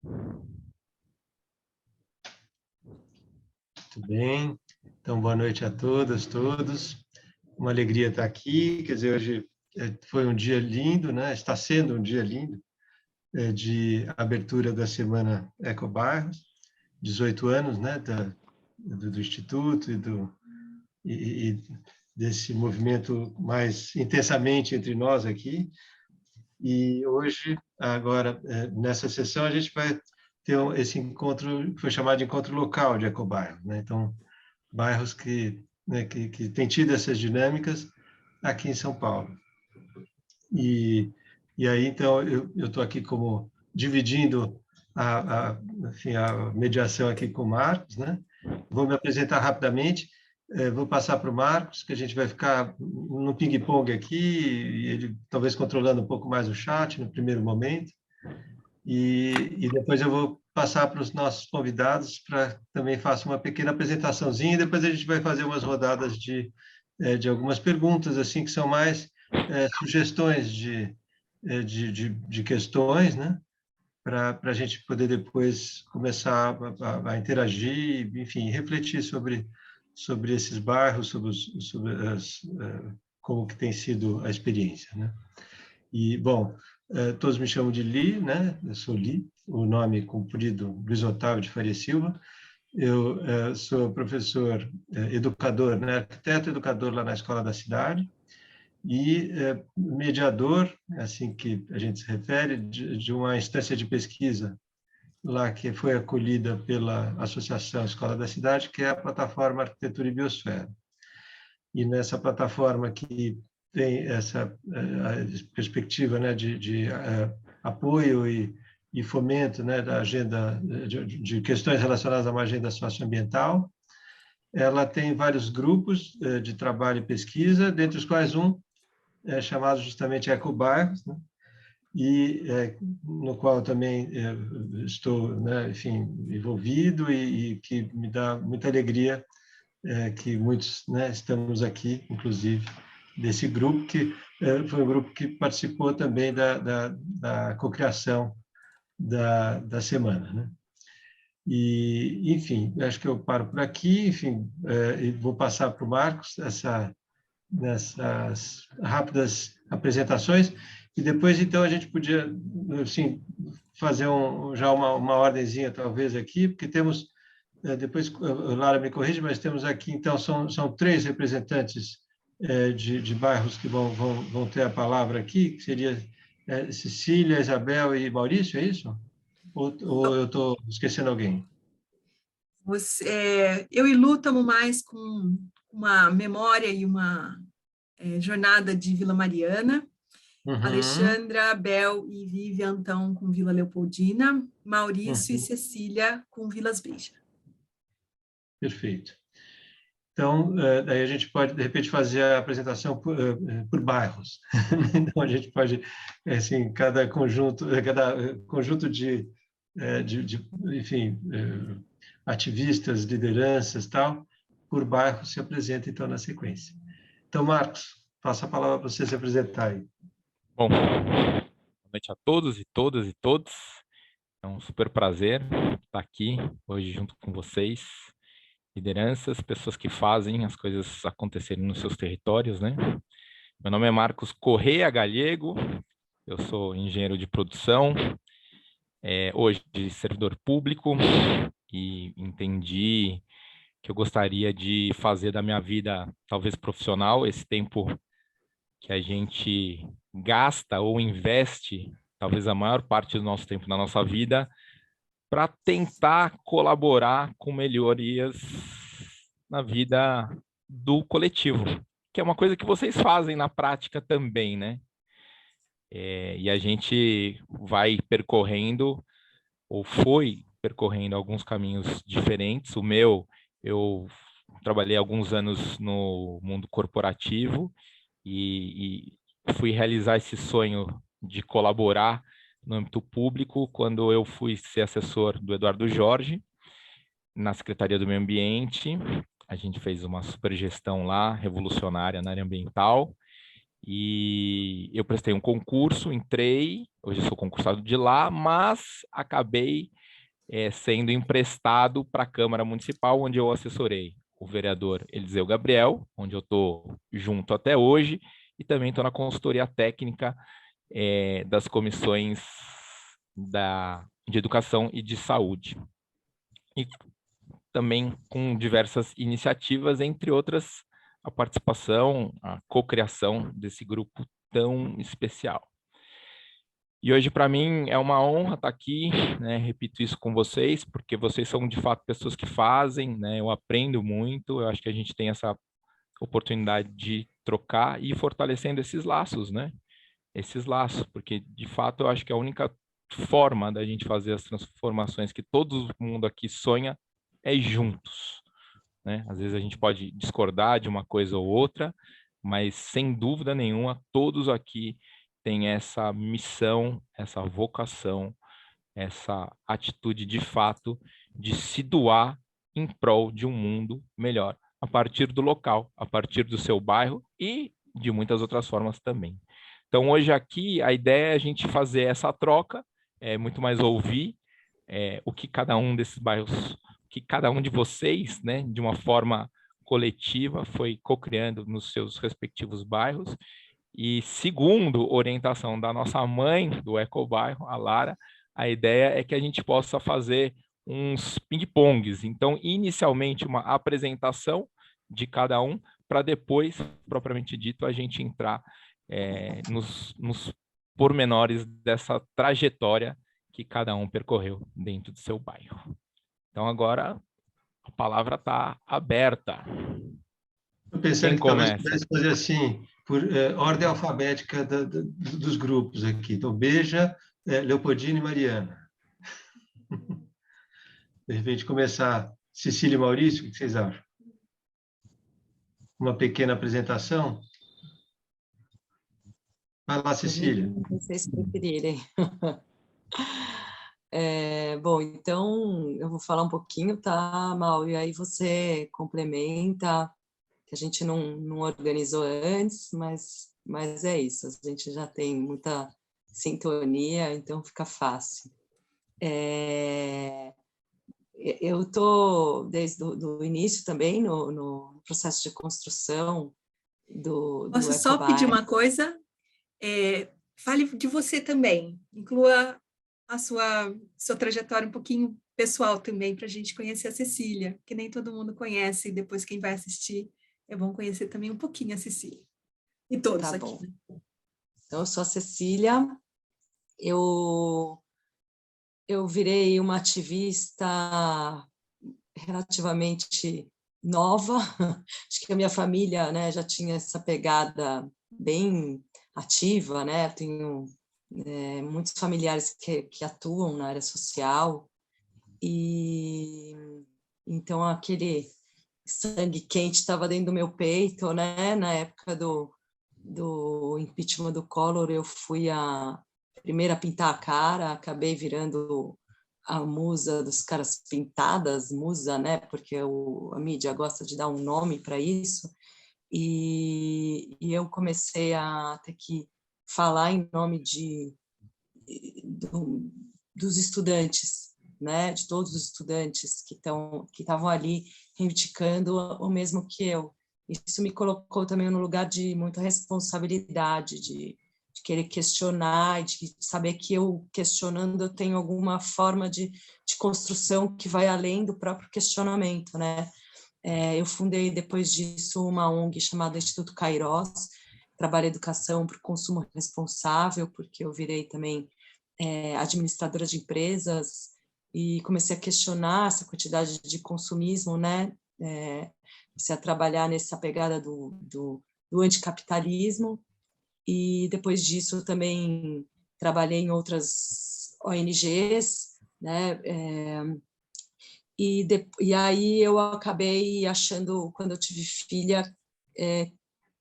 Muito bem. Então, boa noite a todas, todos. Uma alegria estar aqui. Quer dizer, hoje foi um dia lindo, né? Está sendo um dia lindo de abertura da Semana Ecobairros, 18 anos, né? Do Instituto e desse movimento mais intensamente entre nós aqui. E hoje, agora, nessa sessão, a gente vai ter esse encontro que foi chamado de encontro local de ecobairros, né? Então, bairros que têm tido essas dinâmicas aqui em São Paulo. E aí, então, eu estou aqui como dividindo enfim, a mediação aqui com o Marcos, né? Vou me apresentar rapidamente, vou passar para o Marcos, que a gente vai ficar no ping-pong aqui, e ele talvez controlando um pouco mais o chat no primeiro momento, e depois eu vou passar para os nossos convidados para também façar uma pequena apresentaçãozinha, e depois a gente vai fazer umas rodadas de algumas perguntas, assim, que são mais sugestões de questões, né? Para a gente poder depois começar a interagir, enfim, refletir sobre esses bairros, sobre como que tem sido a experiência, né? E, bom, todos me chamam de Li, né? Eu sou Li, o nome comprido Luiz Otávio de Faria Silva. Eu sou professor, educador, né? Arquiteto educador lá na Escola da Cidade e mediador, assim que a gente se refere, de uma instância de pesquisa lá que foi acolhida pela Associação Escola da Cidade, que é a plataforma Arquitetura e Biosfera. E nessa plataforma que tem essa perspectiva, né, de apoio e fomento, né, da agenda de questões relacionadas a uma agenda socioambiental, ela tem vários grupos de trabalho e pesquisa, dentre os quais um é chamado justamente Ecobairros, né? E no qual também estou, né, enfim, envolvido e que me dá muita alegria que muitos, né, estamos aqui, inclusive, desse grupo, que foi um grupo que participou também da cocriação da semana, né? E, enfim, acho que eu paro por aqui, enfim, e vou passar para o Marcos nessas rápidas apresentações, e depois, então, a gente podia, assim, fazer já uma ordenzinha, talvez, aqui, porque temos, depois, Lara me corrige, mas temos aqui, então, são 3 representantes de bairros que vão ter a palavra aqui, que seria Cecília, Isabel e Maurício, é isso? Ou eu estou esquecendo alguém? Eu e Lu estamos mais com uma memória e uma jornada de Vila Mariana. Uhum. Alexandra, Bel e Vivian estão com Vila Leopoldina. Maurício e Cecília com Vilas Beija. Perfeito. Então, daí a gente pode, de repente, fazer a apresentação por bairros. Então, a gente pode, assim, cada conjunto enfim, ativistas, lideranças, tal, por bairro se apresenta, então, na sequência. Então, Marcos, passo a palavra para você se apresentar aí. Bom, boa noite a todos e todas e todos. É um super prazer estar aqui hoje junto com vocês, lideranças, pessoas que fazem as coisas acontecerem nos seus territórios, né? Meu nome é Marcos Correia Galego, eu sou engenheiro de produção, hoje servidor público, e entendi que eu gostaria de fazer da minha vida, talvez profissional, esse tempo que a gente gasta ou investe, talvez a maior parte do nosso tempo na nossa vida, para tentar colaborar com melhorias na vida do coletivo, que é uma coisa que vocês fazem na prática também, né? E a gente vai percorrendo, ou foi percorrendo alguns caminhos diferentes. O meu, eu trabalhei alguns anos no mundo corporativo e fui realizar esse sonho de colaborar no âmbito público quando eu fui ser assessor do Eduardo Jorge na Secretaria do Meio Ambiente. A gente fez uma super gestão lá, revolucionária na área ambiental, e eu prestei um concurso, entrei Hoje eu sou concursado de lá, mas acabei sendo emprestado para a Câmara Municipal, onde eu assessorei o vereador Eliseu Gabriel, onde eu estou junto até hoje, e também estou na consultoria técnica das comissões de Educação e de Saúde. E também com diversas iniciativas, entre outras, a participação, a cocriação desse grupo tão especial. E hoje, para mim, é uma honra estar aqui, né? Repito isso com vocês, porque vocês são, de fato, pessoas que fazem, né? Eu aprendo muito, eu acho que a gente tem essa oportunidade de trocar e ir fortalecendo esses laços, né? Esses laços, porque, de fato, eu acho que a única forma da gente fazer as transformações que todo mundo aqui sonha é juntos, né? Às vezes a gente pode discordar de uma coisa ou outra, mas, sem dúvida nenhuma, todos aqui têm essa missão, essa vocação, essa atitude de fato de se doar em prol de um mundo melhor, a partir do local, a partir do seu bairro e de muitas outras formas também. Então, hoje aqui, a ideia é a gente fazer essa troca, muito mais ouvir o que cada um desses bairros, o que cada um de vocês, né, de uma forma coletiva, foi co-criando nos seus respectivos bairros. E segundo orientação da nossa mãe do Ecobairro, a Lara, a ideia é que a gente possa fazer uns ping-pongs. Então, inicialmente, uma apresentação de cada um, para depois, propriamente dito, a gente entrar nos pormenores dessa trajetória que cada um percorreu dentro do seu bairro. Então, agora, a palavra está aberta. Estou pensando Quem que talvez começa? pudesse fazer assim, por ordem alfabética dos grupos aqui. Então, Beija, Leopoldina e Mariana. De repente, começar Cecília e Maurício, o que vocês acham? Uma pequena apresentação? Vai lá, Cecília. Vocês preferirem. Bom, então eu vou falar um pouquinho, tá, Mal? E aí você complementa, que a gente não organizou antes, mas é isso, a gente já tem muita sintonia, então fica fácil. Eu estou desde o início também no processo de construção do Posso só pedir uma coisa? Fale de você também, inclua a sua trajetória um pouquinho pessoal também, para a gente conhecer a Cecília, que nem todo mundo conhece, e depois quem vai assistir é bom conhecer também um pouquinho a Cecília. E todos tá aqui. Bom. Então, eu sou a Cecília, eu virei uma ativista relativamente nova, acho que a minha família, né, já tinha essa pegada bem ativa, né, tenho muitos familiares que atuam na área social, e então aquele sangue quente estava dentro do meu peito, né, na época do impeachment do Collor, eu fui a primeira a pintar a cara, acabei virando a musa dos caras pintadas, musa, né, porque a mídia gosta de dar um nome para isso, e eu comecei a ter que falar em nome dos estudantes, né, de todos os estudantes que estavam ali reivindicando o mesmo que eu. Isso me colocou também no lugar de muita responsabilidade, de querer questionar, e de saber que eu, questionando, eu tenho alguma forma de construção que vai além do próprio questionamento, né? Eu fundei, depois disso, uma ONG chamada Instituto Kairos, trabalho educação para o consumo responsável, porque eu virei também administradora de empresas e comecei a questionar essa quantidade de consumismo, né? Comecei a trabalhar nessa pegada do anticapitalismo, e depois disso também trabalhei em outras ONGs, né? E aí eu acabei achando, quando eu tive filha,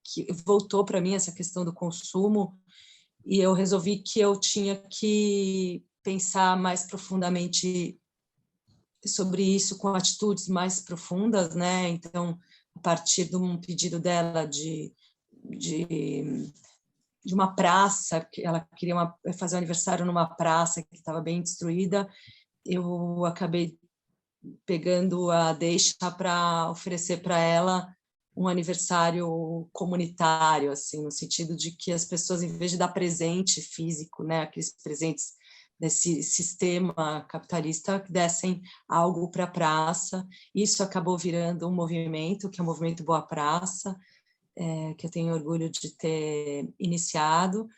que voltou para mim essa questão do consumo, e eu resolvi que eu tinha que pensar mais profundamente sobre isso, com atitudes mais profundas, né? Então, a partir de um pedido dela de uma praça, que ela queria fazer um aniversário numa praça que estava bem destruída. Eu acabei pegando a deixa para oferecer para ela um aniversário comunitário, assim, no sentido de que as pessoas, em vez de dar presente físico, né, aqueles presentes desse sistema capitalista, dessem algo para a praça. Isso acabou virando um movimento, que é o Movimento Boa Praça, que eu tenho orgulho de ter iniciado,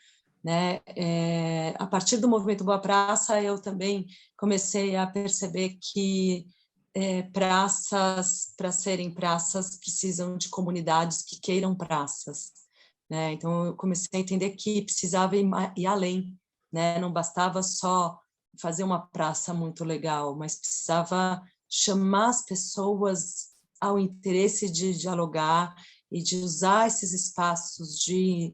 né? A partir do Movimento Boa Praça, eu também comecei a perceber que praças, para serem praças, precisam de comunidades que queiram praças, né? Então, eu comecei a entender que precisava ir além, né? Não bastava só fazer uma praça muito legal, mas precisava chamar as pessoas ao interesse de dialogar e de usar esses espaços de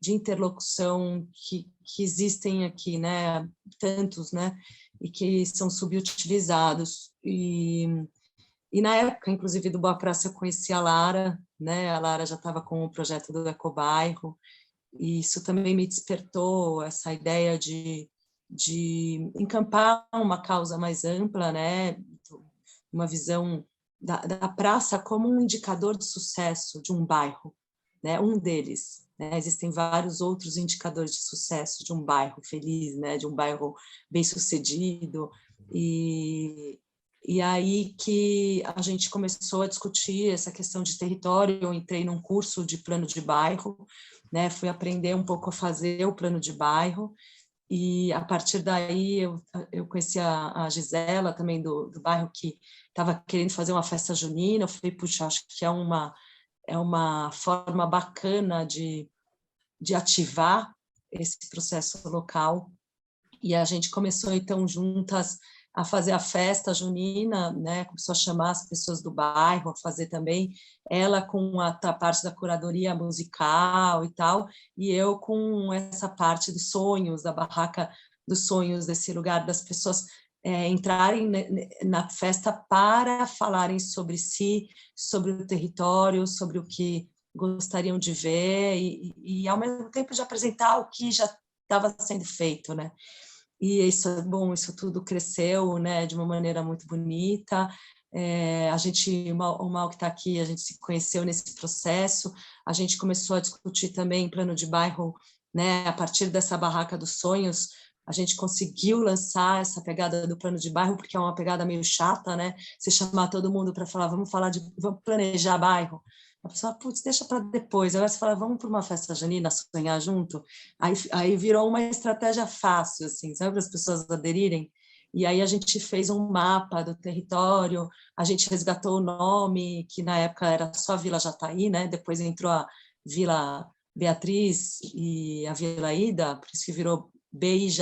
interlocução que existem aqui, né? Tantos, né? E que são subutilizados. E na época, inclusive, do Boa Praça, eu conheci a Lara, né? A Lara já estava com o projeto do Ecobairro, e isso também me despertou essa ideia de encampar uma causa mais ampla, né? Uma visão da praça como um indicador de sucesso de um bairro, né? Um deles. Né? Existem vários outros indicadores de sucesso de um bairro feliz, né? De um bairro bem-sucedido. E aí que a gente começou a discutir essa questão de território. Eu entrei num curso de plano de bairro, né? Fui aprender um pouco a fazer o plano de bairro, e a partir daí eu conheci a Gisela também do bairro, que estava querendo fazer uma festa junina. Eu falei, puxa, acho que é uma forma bacana de ativar esse processo local. E a gente começou, então, juntas a fazer a festa junina, né? Começou a chamar as pessoas do bairro, a fazer também, ela com a parte da curadoria musical e tal, e eu com essa parte dos sonhos, da barraca dos sonhos, desse lugar das pessoas entrarem na festa para falarem sobre si, sobre o território, sobre o que gostariam de ver, e ao mesmo tempo de apresentar o que já estava sendo feito, né? E isso, bom, isso tudo cresceu, né, de uma maneira muito bonita. A gente, o Mal que está aqui, a gente se conheceu nesse processo. A gente começou a discutir também plano de bairro, né, a partir dessa barraca dos sonhos. A gente conseguiu lançar essa pegada do plano de bairro, porque é uma pegada meio chata, né? Você chamar todo mundo para falar, vamos planejar bairro. A pessoa, putz, deixa para depois. Agora você fala, vamos para uma festa junina, sonhar junto. Aí virou uma estratégia fácil, assim, sabe, para as pessoas aderirem. E aí a gente fez um mapa do território, a gente resgatou o nome, que na época era só Vila Jataí, né? Depois entrou a Vila Beatriz e a Vila Ida, por isso que virou Beatriz,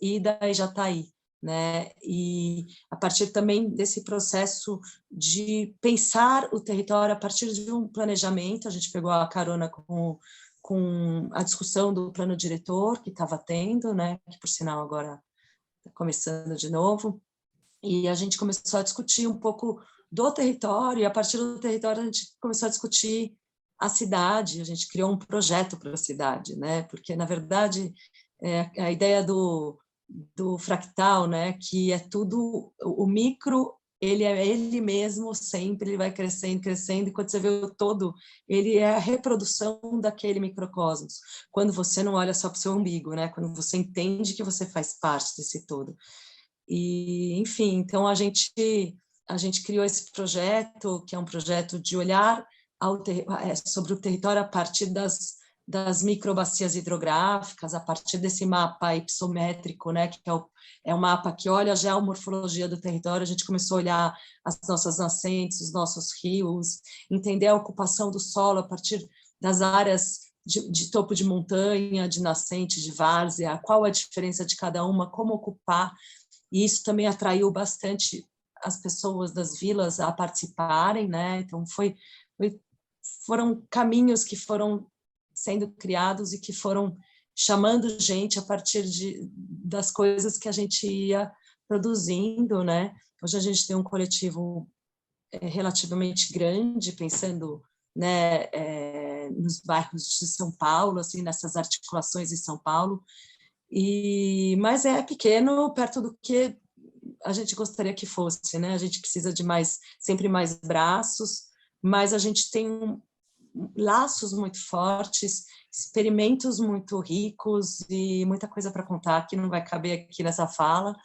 Ida e Jataí. Né? E a partir também desse processo de pensar o território a partir de um planejamento, a gente pegou a carona com a discussão do plano diretor que estava tendo, né? Que por sinal agora está começando de novo, e a gente começou a discutir um pouco do território, e a partir do território a gente começou a discutir a cidade. A gente criou um projeto para a cidade, né? Porque na verdade a ideia do fractal, né, que é tudo, o micro, ele é ele mesmo sempre, ele vai crescendo, crescendo, e quando você vê o todo, ele é a reprodução daquele microcosmos, quando você não olha só para o seu umbigo, né, quando você entende que você faz parte desse todo. E, enfim, então a gente criou esse projeto, que é um projeto de olhar sobre o território a partir das microbacias hidrográficas, a partir desse mapa ipsométrico, né, que é um mapa que olha já a morfologia do território. A gente começou a olhar as nossas nascentes, os nossos rios, entender a ocupação do solo a partir das áreas de topo de montanha, de nascente, de várzea, qual a diferença de cada uma, como ocupar, e isso também atraiu bastante as pessoas das vilas a participarem, né? Então foram caminhos que foram sendo criados e que foram chamando gente a partir das coisas que a gente ia produzindo, né? Hoje a gente tem um coletivo relativamente grande, pensando, né, nos bairros de São Paulo, assim, nessas articulações em São Paulo, mas é pequeno perto do que a gente gostaria que fosse, né? A gente precisa de sempre mais braços, mas a gente tem laços muito fortes, experimentos muito ricos e muita coisa para contar que não vai caber aqui nessa fala,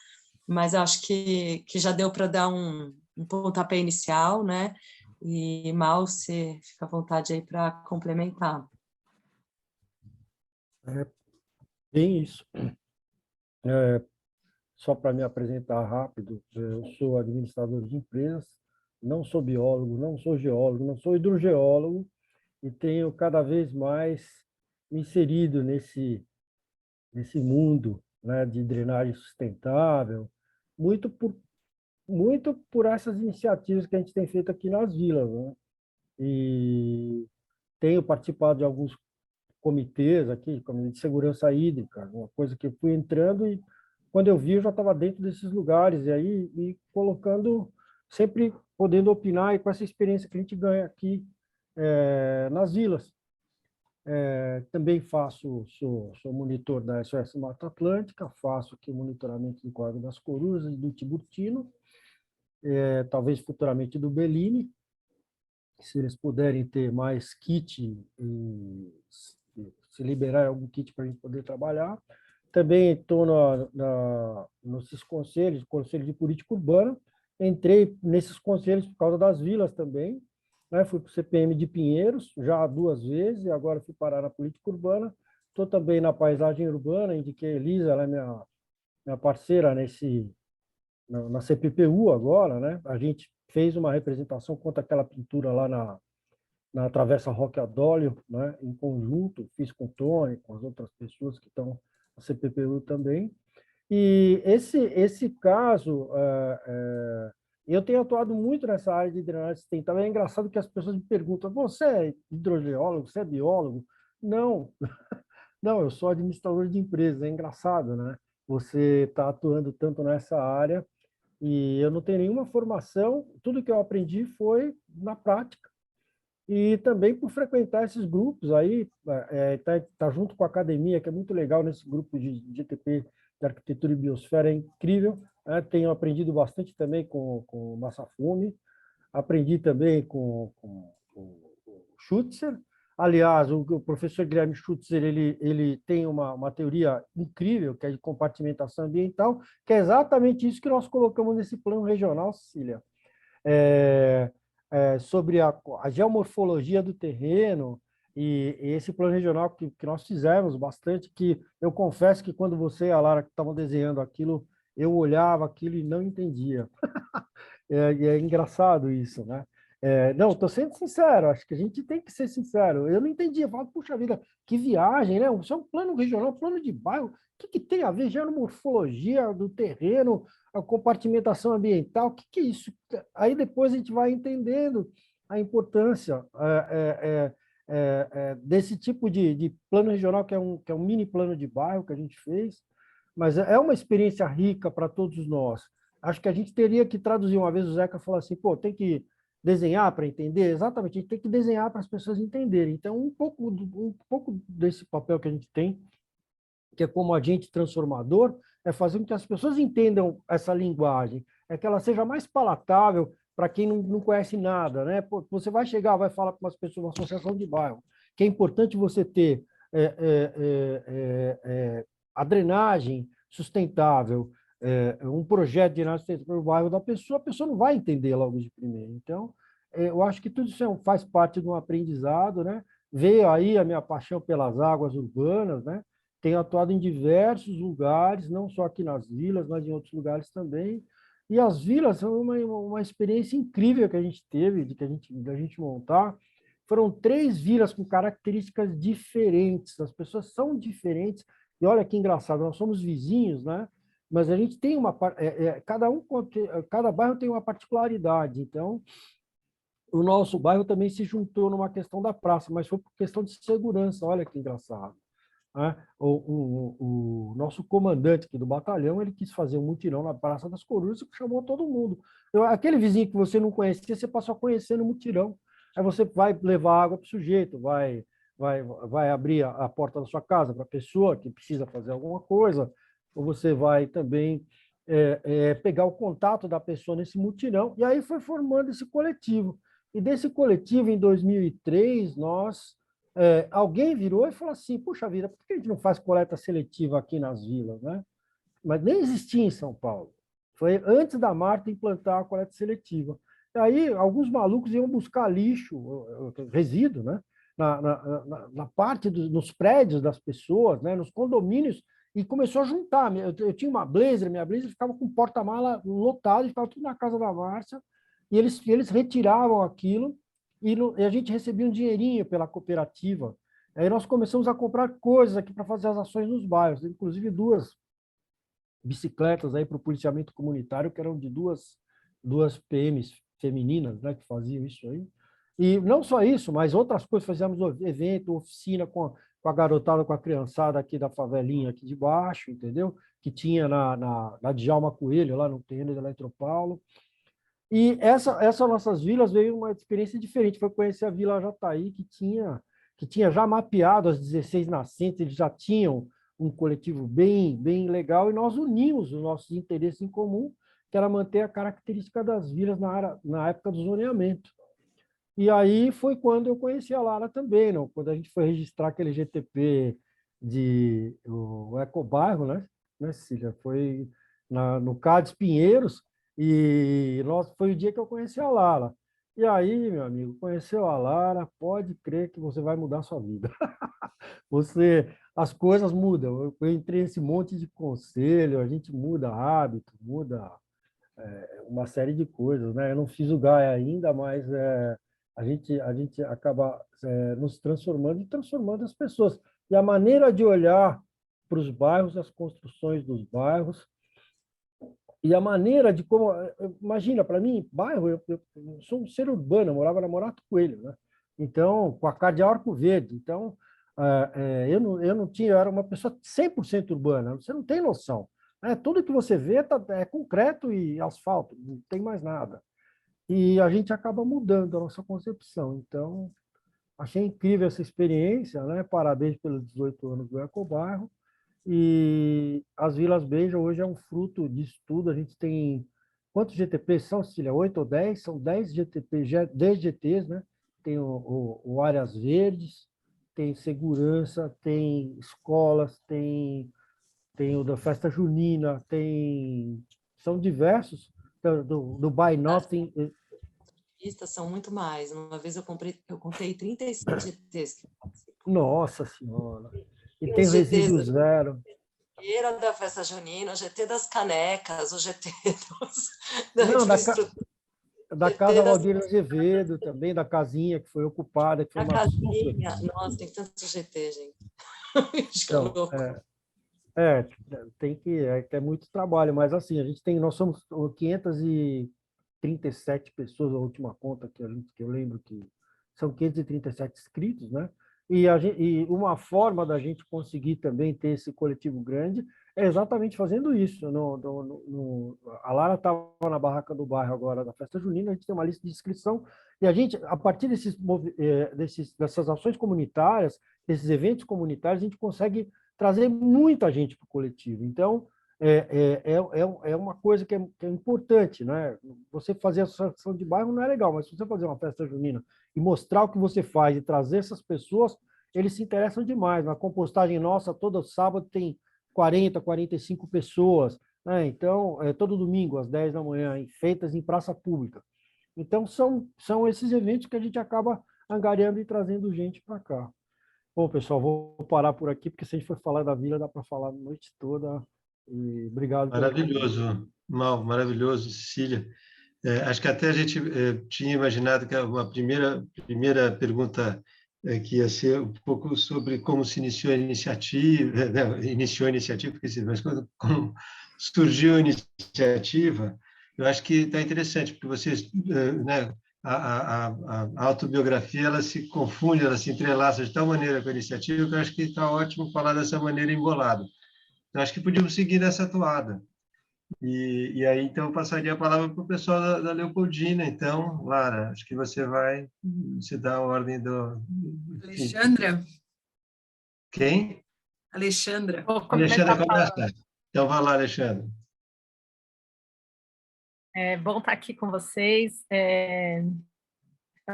mas acho que já deu para dar um pontapé inicial, né? E Mal, você fica à vontade aí para complementar. Bem isso. Só para me apresentar rápido, eu sou administrador de empresas, não sou biólogo, não sou geólogo, não sou hidrogeólogo, e tenho cada vez mais me inserido nesse mundo, né, de drenagem sustentável, muito por essas iniciativas que a gente tem feito aqui nas vilas, né? E tenho participado de alguns comitês aqui, comitê de segurança hídrica, uma coisa que eu fui entrando e quando eu vi eu já estava dentro desses lugares e aí me colocando, sempre podendo opinar e com essa experiência que a gente ganha aqui nas vilas. Também sou monitor da SOS Mata Atlântica, faço aqui o monitoramento do Córrego das Corujas e do Tiburtino, talvez futuramente do Bellini, se eles puderem ter mais kit e se liberar algum kit para a gente poder trabalhar. Também estou nesses conselhos, Conselho de Política Urbana, entrei nesses conselhos por causa das vilas também, né? Fui para o CPM de Pinheiros já 2 vezes, e agora fui parar na Política Urbana. Estou também na Paisagem Urbana, indiquei a Elisa, ela é minha parceira na CPPU agora, né? A gente fez uma representação contra aquela pintura lá na Travessa Roque Adólio, né? Em conjunto, fiz com o Tony, com as outras pessoas que estão na CPPU também. E esse caso, eu tenho atuado muito nessa área de drenagem sustentável. É engraçado que as pessoas me perguntam, você é hidrogeólogo, você é biólogo? Não, não, eu sou administrador de empresas. É engraçado, né? Você está atuando tanto nessa área e eu não tenho nenhuma formação, tudo que eu aprendi foi na prática. E também por frequentar esses grupos aí, tá junto com a academia, que é muito legal nesse grupo de GTP, de Arquitetura e Biosfera, é incrível. Né? Tenho aprendido bastante também com o Massafume, aprendi também com o Schutzer. Aliás, o professor Guilherme Schutzer, ele tem uma teoria incrível, que é de compartimentação ambiental, que é exatamente isso que nós colocamos nesse plano regional, Cecília. Sobre a geomorfologia do terreno e esse plano regional que nós fizemos bastante, que eu confesso que quando você e a Lara estavam desenhando aquilo, eu olhava aquilo e não entendia. É engraçado isso, né? Não, estou sendo sincero, acho que a gente tem que ser sincero. Eu não entendia, eu falo, puxa vida, que viagem, né? Isso é um plano regional, plano de bairro, o que tem a ver? Geomorfologia do terreno, a compartimentação ambiental, o que é isso? Aí depois a gente vai entendendo a importância desse tipo de plano regional, que é um mini plano de bairro que a gente fez, mas é uma experiência rica para todos nós. Acho que a gente teria que traduzir. Uma vez o Zeca falou assim, pô, tem que desenhar para entender? Exatamente, a gente tem que desenhar para as pessoas entenderem. Então, um pouco desse papel que a gente tem, que é como agente transformador, é fazer com que as pessoas entendam essa linguagem, é que ela seja mais palatável para quem não conhece nada, né? Pô, você vai chegar, vai falar com umas pessoas, uma associação de bairro, que é importante você ter a drenagem sustentável, um projeto de drenagem sustentável para o bairro da pessoa, a pessoa não vai entender logo de primeiro. Então, eu acho que tudo isso faz parte de um aprendizado, né? Veio aí a minha paixão pelas águas urbanas, né? Tenho atuado em diversos lugares, não só aqui nas vilas, mas em outros lugares também. E as vilas são uma experiência incrível que a gente teve, da gente montar. Foram 3 vilas com características diferentes, as pessoas são diferentes. E olha que engraçado, nós somos vizinhos, né? Mas a gente tem cada bairro tem uma particularidade. Então, o nosso bairro também se juntou numa questão da praça, mas foi por questão de segurança, olha que engraçado. Né? O nosso comandante aqui do batalhão, ele quis fazer um mutirão na Praça das Corujas e chamou todo mundo. Aquele vizinho que você não conhecia, você passou a conhecer no mutirão. Aí você vai levar água para o sujeito, vai vai abrir a porta da sua casa para a pessoa que precisa fazer alguma coisa, ou você vai também pegar o contato da pessoa nesse mutirão, e aí foi formando esse coletivo. E desse coletivo, em 2003, alguém virou e falou assim, puxa vida, por que a gente não faz coleta seletiva aqui nas vilas, né? Mas nem existia em São Paulo. Foi antes da Marta implantar a coleta seletiva. E aí, alguns malucos iam buscar lixo, resíduo, né? Na parte nos prédios das pessoas, né? Nos condomínios, e começou a juntar. Eu tinha uma Blazer, minha Blazer ficava com porta-mala lotado, ficava tudo na casa da Márcia, e eles retiravam aquilo, e a gente recebia um dinheirinho pela cooperativa. Aí nós começamos a comprar coisas aqui para fazer as ações nos bairros, inclusive 2 bicicletas aí para o policiamento comunitário, que eram de duas PMs femininas, né, que faziam isso aí. E não só isso, mas outras coisas, fazíamos evento, oficina com a garotada, com a criançada aqui da favelinha aqui de baixo, entendeu? Que tinha na Djalma Coelho, lá no terreno de Eletropaulo. E essas nossas vilas veio uma experiência diferente, foi conhecer a Vila Jataí, que tinha já mapeado as 16 nascentes, eles já tinham um coletivo bem legal, e nós unimos os nossos interesses em comum, que era manter a característica das vilas na época do zoneamento. E aí foi quando eu conheci a Lara também, não? Quando a gente foi registrar aquele GTP o Ecobairro, né, Cecília? Foi no CADES Pinheiros, e foi o dia que eu conheci a Lara. E aí, meu amigo, conheceu a Lara, pode crer que você vai mudar a sua vida. As coisas mudam. Eu entrei nesse monte de conselho, a gente muda hábito, muda uma série de coisas, né? Eu não fiz o Gaia ainda, mas a gente acaba nos transformando e transformando as pessoas. E a maneira de olhar para os bairros, as construções dos bairros, e a maneira de como... Imagina, para mim, bairro, eu sou um ser urbano, eu morava na Morato Coelho, né? Então, com a Cardeal Arco Verde. Então, eu não tinha, eu era uma pessoa 100% urbana, você não tem noção. Tudo que você vê é concreto e asfalto, não tem mais nada. E a gente acaba mudando a nossa concepção. Então, achei incrível essa experiência, né? Parabéns pelos 18 anos do Ecobairro. E as Vilas Beija hoje é um fruto disso tudo. A gente tem... Quantos GTPs são, Cecília? 8 ou 10? São 10 GTPs, 10 GTs, né? Tem o Áreas Verdes, tem segurança, tem escolas, tem o da festa junina, são diversos, do Buy Nothing. São muito mais. Uma vez eu contei 35 GTs. Nossa Senhora! E tem resíduo zero. Era da festa junina, o GT das canecas, o GT da Casa Valdir Azevedo, também, da casinha que foi ocupada. Que foi uma casinha. Nossa, tem tanto GT, gente. Então, é muito trabalho, mas assim, nós somos 537 pessoas, a última conta que eu lembro que são 537 inscritos, né? E uma forma da gente conseguir também ter esse coletivo grande é exatamente fazendo isso. A Lara estava na barraca do bairro agora da festa junina, a gente tem uma lista de inscrição, e a gente, a partir dessas ações comunitárias, desses eventos comunitários, a gente consegue trazer muita gente para o coletivo. Então, é uma coisa que é importante, né? Você fazer a associação de bairro não é legal, mas se você fazer uma festa junina e mostrar o que você faz e trazer essas pessoas, eles se interessam demais. Na compostagem nossa, todo sábado tem 40, 45 pessoas, né? Então, todo domingo, às 10 da manhã, feitas em praça pública. Então, são esses eventos que a gente acaba angariando e trazendo gente para cá. Bom, pessoal, vou parar por aqui, porque se a gente for falar da vila, dá para falar a noite toda. E obrigado. Maravilhoso, Mal, maravilhoso, Cecília. Acho que até a gente tinha imaginado que uma primeira pergunta que ia ser um pouco sobre como se iniciou a iniciativa, mas como surgiu a iniciativa, eu acho que está interessante, porque vocês, né, a autobiografia, ela se confunde, ela se entrelaça de tal maneira com a iniciativa que eu acho que está ótimo falar dessa maneira embolada. Então, acho que podíamos seguir nessa toada. E aí, então, eu passaria a palavra para o pessoal da Leopoldina. Então, Lara, acho que você dá a ordem enfim, Alexandra, quem? Alexandra. Vou Alexandra começar começa. falando. Então, vai lá, Alexandra. É bom estar aqui com vocês. É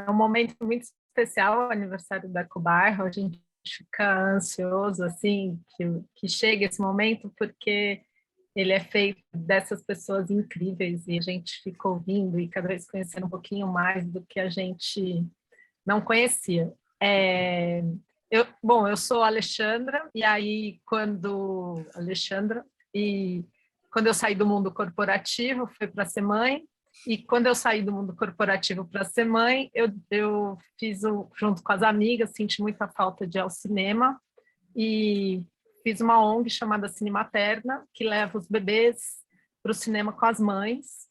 um momento muito especial, o aniversário da Ecobairro. A gente fica ansioso assim que chegue esse momento, porque ele é feito dessas pessoas incríveis e a gente fica ouvindo e cada vez conhecendo um pouquinho mais do que a gente não conhecia. Bom, eu sou Alexandra, e aí quando eu saí do mundo corporativo, foi para ser mãe, e quando eu saí do mundo corporativo para ser mãe, eu fiz, junto com as amigas, senti muita falta de ir ao cinema, e fiz uma ONG chamada Cine Materna, que leva os bebês para o cinema com as mães,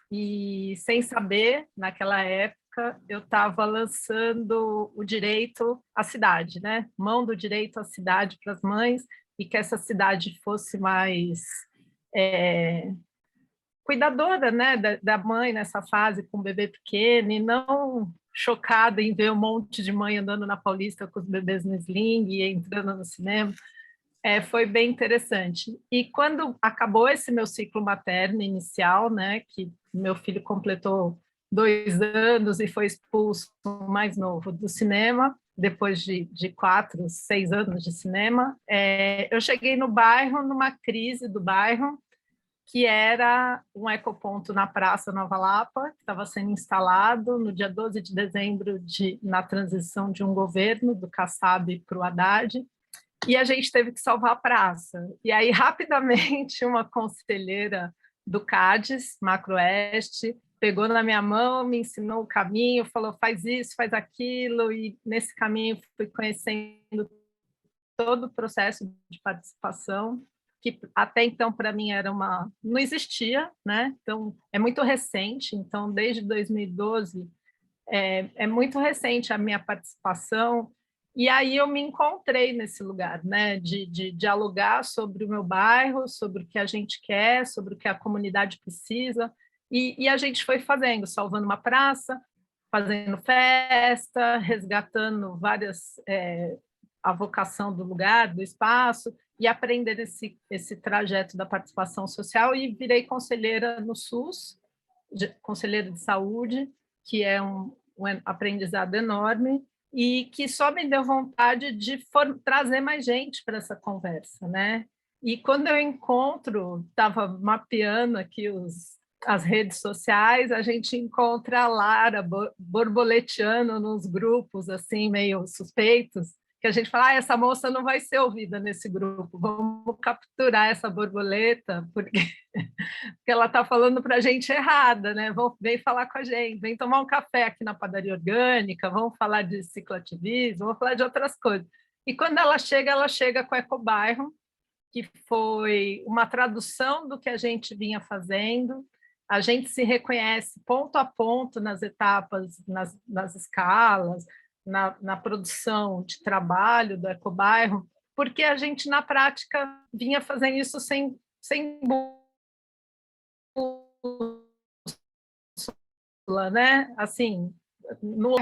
e sem saber, naquela época, eu estava lançando o direito à cidade, né? Mão do direito à cidade para as mães, e que essa cidade fosse mais cuidadora, né, da mãe nessa fase com o bebê pequeno, e não chocada em ver um monte de mãe andando na Paulista com os bebês no sling e entrando no cinema. Foi bem interessante. E quando acabou esse meu ciclo materno inicial, né, que meu filho completou 2 anos e foi expulso mais novo do cinema, depois de 4, 6 anos de cinema, eu cheguei no bairro, numa crise do bairro, que era um ecoponto na Praça Nova Lapa, que estava sendo instalado no dia 12 de dezembro, na transição de um governo, do Kassab para o Haddad, e a gente teve que salvar a praça. E aí, rapidamente, uma conselheira do CADES, Macroeste, pegou na minha mão, me ensinou o caminho, falou, faz isso, faz aquilo, e nesse caminho fui conhecendo todo o processo de participação, que até então para mim não existia, né? Então é muito recente, então desde 2012 é muito recente a minha participação, e aí eu me encontrei nesse lugar, né? De dialogar sobre o meu bairro, sobre o que a gente quer, sobre o que a comunidade precisa, e a gente foi fazendo, salvando uma praça, fazendo festa, resgatando a vocação do lugar, do espaço, e aprender esse trajeto da participação social, e virei conselheira no SUS, conselheira de saúde, que é um aprendizado enorme, e que só me deu vontade de trazer mais gente para essa conversa, né? E quando eu estava mapeando aqui as redes sociais, a gente encontra a Lara borboleteando nos grupos, assim, meio suspeitos, que a gente fala, essa moça não vai ser ouvida nesse grupo, vamos capturar essa borboleta, porque ela está falando para a gente errada, né? Vem falar com a gente, vem tomar um café aqui na padaria orgânica, vamos falar de cicloativismo, vamos falar de outras coisas. E quando ela chega com o Ecobairro, que foi uma tradução do que a gente vinha fazendo. A gente se reconhece ponto a ponto nas etapas, nas escalas, na produção de trabalho do Ecobairro, porque a gente, na prática, vinha fazendo isso sem bússola, né? Assim,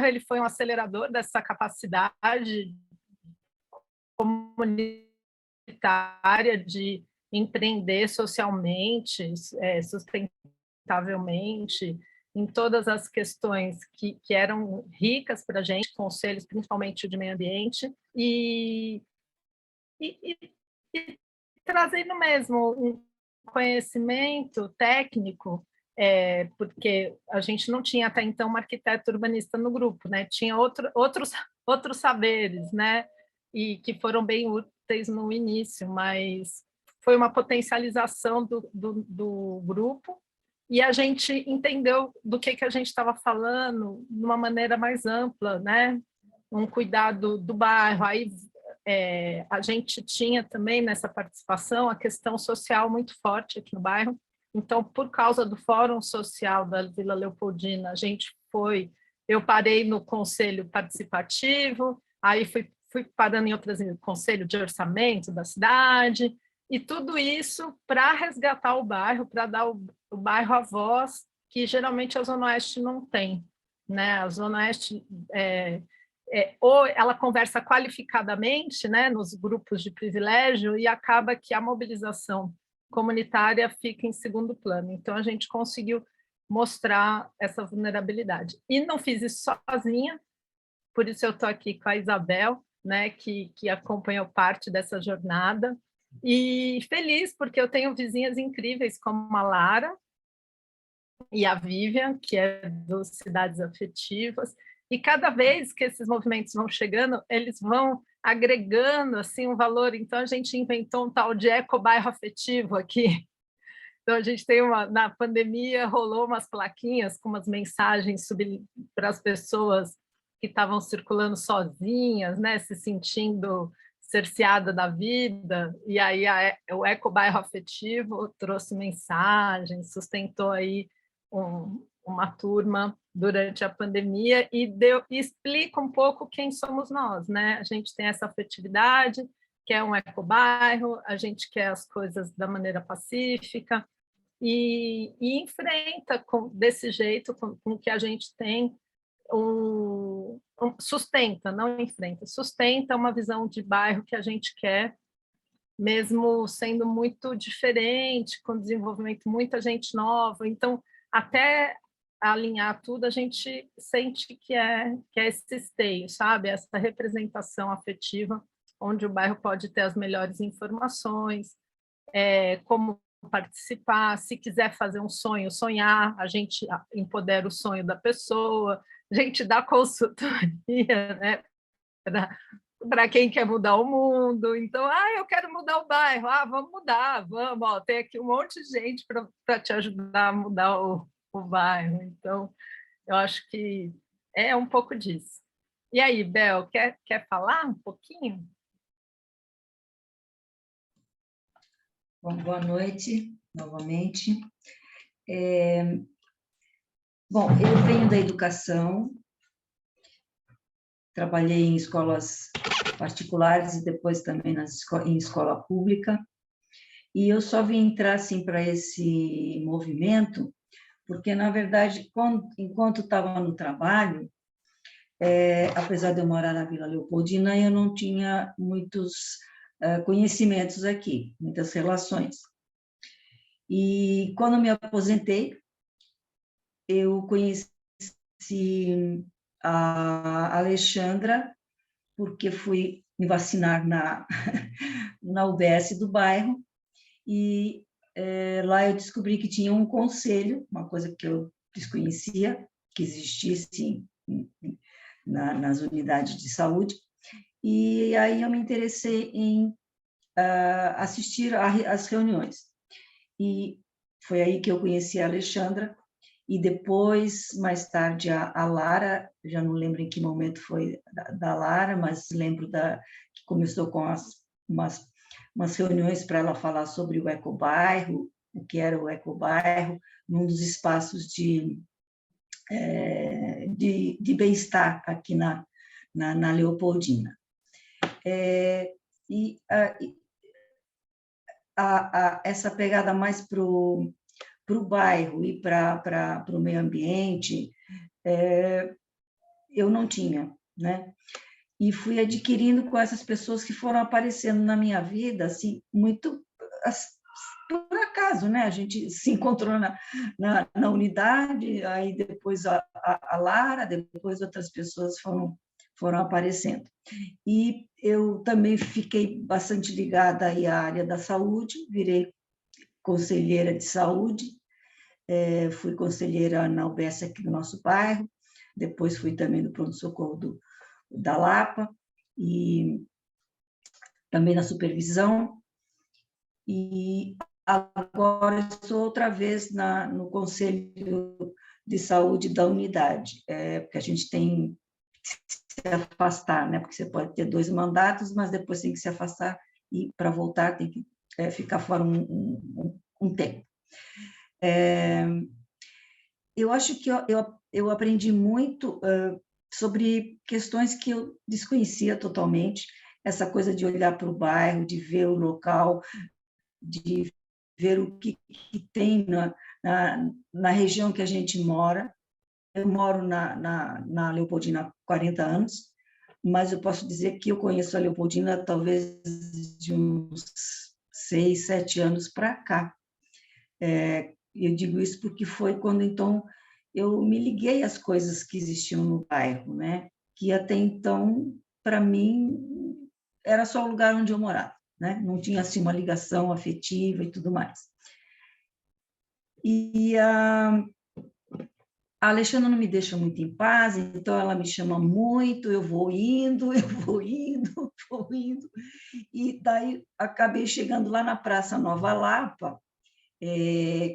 ele foi um acelerador dessa capacidade comunitária de empreender socialmente, sustentavelmente, em todas as questões que eram ricas para a gente, conselhos, principalmente de meio ambiente, e trazendo mesmo um conhecimento técnico, porque a gente não tinha até então um arquiteto urbanista no grupo, né? Tinha outros saberes, né? E que foram bem úteis no início, mas foi uma potencialização do grupo, e a gente entendeu do que a gente estava falando de uma maneira mais ampla, né? Um cuidado do bairro. Aí a gente tinha também nessa participação a questão social muito forte aqui no bairro. Então, por causa do Fórum Social da Vila Leopoldina, eu parei no Conselho Participativo, aí fui parando em outras, Conselho de Orçamento da cidade, E tudo isso para resgatar o bairro, para dar o bairro a voz que geralmente a Zona Oeste não tem, né? A Zona Oeste ou ela conversa qualificadamente, né, nos grupos de privilégio, e acaba que a mobilização comunitária fica em segundo plano. Então, a gente conseguiu mostrar essa vulnerabilidade. E não fiz isso sozinha, por isso eu estou aqui com a Isabel, né, que acompanhou parte dessa jornada, e feliz porque eu tenho vizinhas incríveis como a Lara e a Vivian, que é dos Cidades Afetivas, e cada vez que esses movimentos vão chegando, eles vão agregando assim um valor. Então, a gente inventou um tal de ecobairro afetivo aqui. Então, a gente tem na pandemia, rolou umas plaquinhas com umas mensagens para as pessoas que estavam circulando sozinhas, né, se sentindo cerceada da vida, e aí o ecobairro afetivo trouxe mensagens, sustentou aí uma turma durante a pandemia e explica um pouco quem somos nós, né? A gente tem essa afetividade, que é um ecobairro, a gente quer as coisas da maneira pacífica e enfrenta desse jeito com o que a gente tem, sustenta, não enfrenta, sustenta uma visão de bairro que a gente quer, mesmo sendo muito diferente, com desenvolvimento, muita gente nova. Então, até alinhar tudo, a gente sente que é esse esteio, sabe? Essa representação afetiva, onde o bairro pode ter as melhores informações, como participar, se quiser fazer um sonho, sonhar, a gente empodera o sonho da pessoa, a gente dá consultoria, né, para quem quer mudar o mundo. Então, eu quero mudar o bairro, vamos mudar, vamos, tem aqui um monte de gente para te ajudar a mudar o bairro. Então, eu acho que é um pouco disso. E aí, Bel, quer falar um pouquinho? Bom, boa noite, novamente. Bom, eu venho da educação, trabalhei em escolas particulares e depois também em escola pública, e eu só vim entrar assim, para esse movimento porque, na verdade, enquanto estava no trabalho, apesar de eu morar na Vila Leopoldina, eu não tinha muitos conhecimentos aqui, muitas relações. E quando me aposentei, eu conheci a Alexandra, porque fui me vacinar na UBS do bairro, e lá eu descobri que tinha um conselho, uma coisa que eu desconhecia, que existisse nas unidades de saúde, e aí eu me interessei em assistir às reuniões. E foi aí que eu conheci a Alexandra, e depois, mais tarde, a Lara, já não lembro em que momento foi da Lara, mas lembro que começou com umas reuniões para ela falar sobre o ecobairro, o que era o ecobairro, num dos espaços de bem-estar aqui na Leopoldina. Essa pegada mais para o bairro e para o meio ambiente, eu não tinha, né? E fui adquirindo com essas pessoas que foram aparecendo na minha vida, assim, muito por acaso, né? A gente se encontrou na unidade, aí depois a Lara, depois outras pessoas foram aparecendo. E eu também fiquei bastante ligada aí à área da saúde, virei conselheira de saúde, fui conselheira na UBS aqui do nosso bairro, depois fui também no pronto-socorro da Lapa, e também na supervisão, e agora estou outra vez no Conselho de Saúde da unidade, porque a gente tem que se afastar, né? Porque você pode ter 2 mandatos, mas depois tem que se afastar, e para voltar tem que ficar fora um tempo. Eu acho que eu aprendi muito sobre questões que eu desconhecia totalmente, essa coisa de olhar para o bairro, de ver o local, de ver o que tem na região que a gente mora. Eu moro na Leopoldina há 40 anos, mas eu posso dizer que eu conheço a Leopoldina talvez de uns 6, 7 anos para cá. Eu digo isso porque foi quando, então, eu me liguei às coisas que existiam no bairro, né? Que até então, para mim, era só o lugar onde eu morava, né? Não tinha assim uma ligação afetiva e tudo mais. E a Alexandra não me deixa muito em paz, então ela me chama muito, eu vou indo, vou indo. E daí acabei chegando lá na Praça Nova Lapa,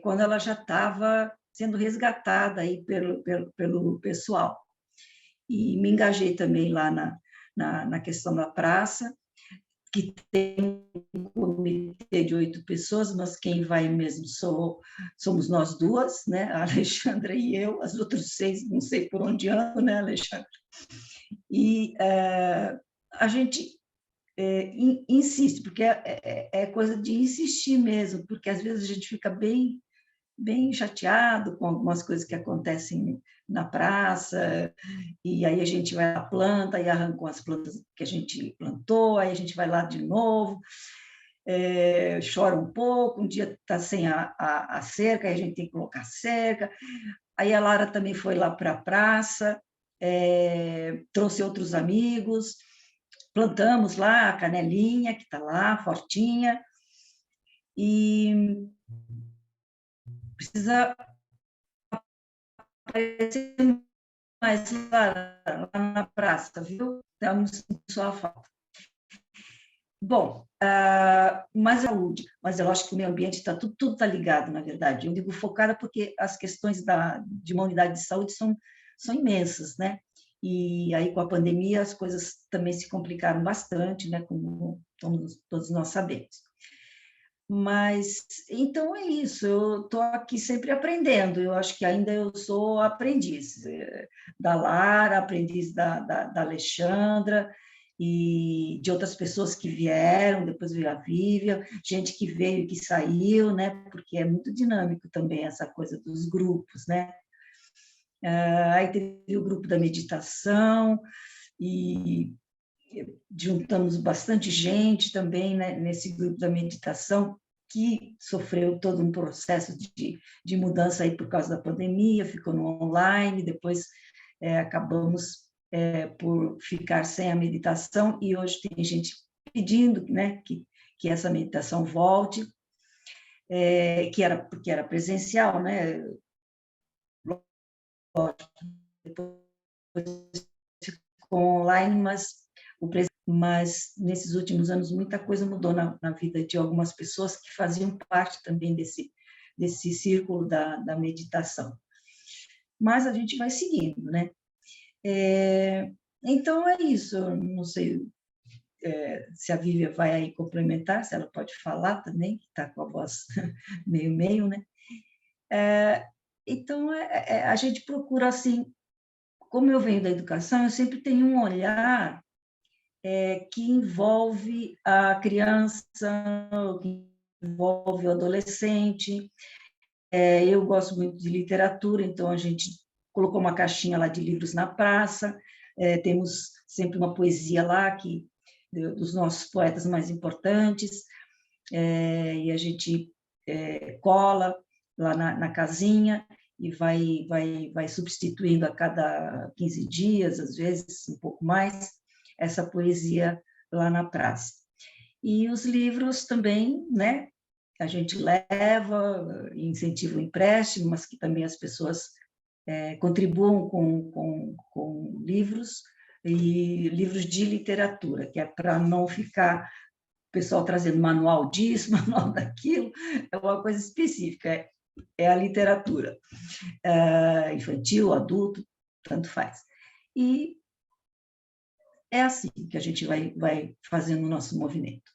quando ela já estava sendo resgatada aí pelo pessoal. E me engajei também lá na questão da praça, que tem um comitê de 8 pessoas, mas quem vai mesmo somos nós duas, né? A Alexandra e eu, as outras 6, não sei por onde ando, né, Alexandra? E a gente insiste, porque é coisa de insistir mesmo, porque às vezes a gente fica bem chateado com algumas coisas que acontecem na praça, e aí a gente vai lá, planta, e arrancam as plantas que a gente plantou, aí a gente vai lá de novo, chora um pouco, um dia está sem a cerca, aí a gente tem que colocar cerca, aí a Lara também foi lá para a praça, trouxe outros amigos, plantamos lá a canelinha, que está lá, fortinha, e precisa aparecer mais lá na praça, viu? Estamos com sua falta. Bom, mas saúde, mas eu acho que o meio ambiente está tudo está ligado, na verdade. Eu digo focada porque as questões de uma unidade de saúde são imensas, né? E aí com a pandemia as coisas também se complicaram bastante, né? Como todos nós sabemos. Mas, então é isso, eu estou aqui sempre aprendendo, eu acho que ainda eu sou aprendiz da Lara, aprendiz da Alexandra e de outras pessoas que vieram, depois veio a Vivian, gente que veio e que saiu, né? Porque é muito dinâmico também essa coisa dos grupos, né? Aí teve o grupo da meditação e juntamos bastante gente também, né, nesse grupo da meditação, que sofreu todo um processo de mudança aí por causa da pandemia, ficou no online, depois acabamos por ficar sem a meditação, e hoje tem gente pedindo, né, que essa meditação volte, porque era presencial, né, depois ficou online, mas nesses últimos anos muita coisa mudou na vida de algumas pessoas que faziam parte também desse círculo da meditação. Mas a gente vai seguindo, né? Então é isso, eu não sei se a Vívia vai aí complementar, se ela pode falar também, que está com a voz meio, né? Então a gente procura, assim, como eu venho da educação, eu sempre tenho um olhar que envolve a criança, que envolve o adolescente. Eu gosto muito de literatura, então a gente colocou uma caixinha lá de livros na praça, temos sempre uma poesia lá dos nossos poetas mais importantes, e a gente cola lá na casinha e vai substituindo a cada 15 dias, às vezes um pouco mais, essa poesia lá na praça. E os livros também, né? A gente leva, incentiva o empréstimo, mas que também as pessoas contribuam com livros, e livros de literatura, que é para não ficar o pessoal trazendo manual disso, manual daquilo, é uma coisa específica, é a literatura, infantil, adulto, tanto faz. E é assim que a gente vai fazendo o nosso movimento.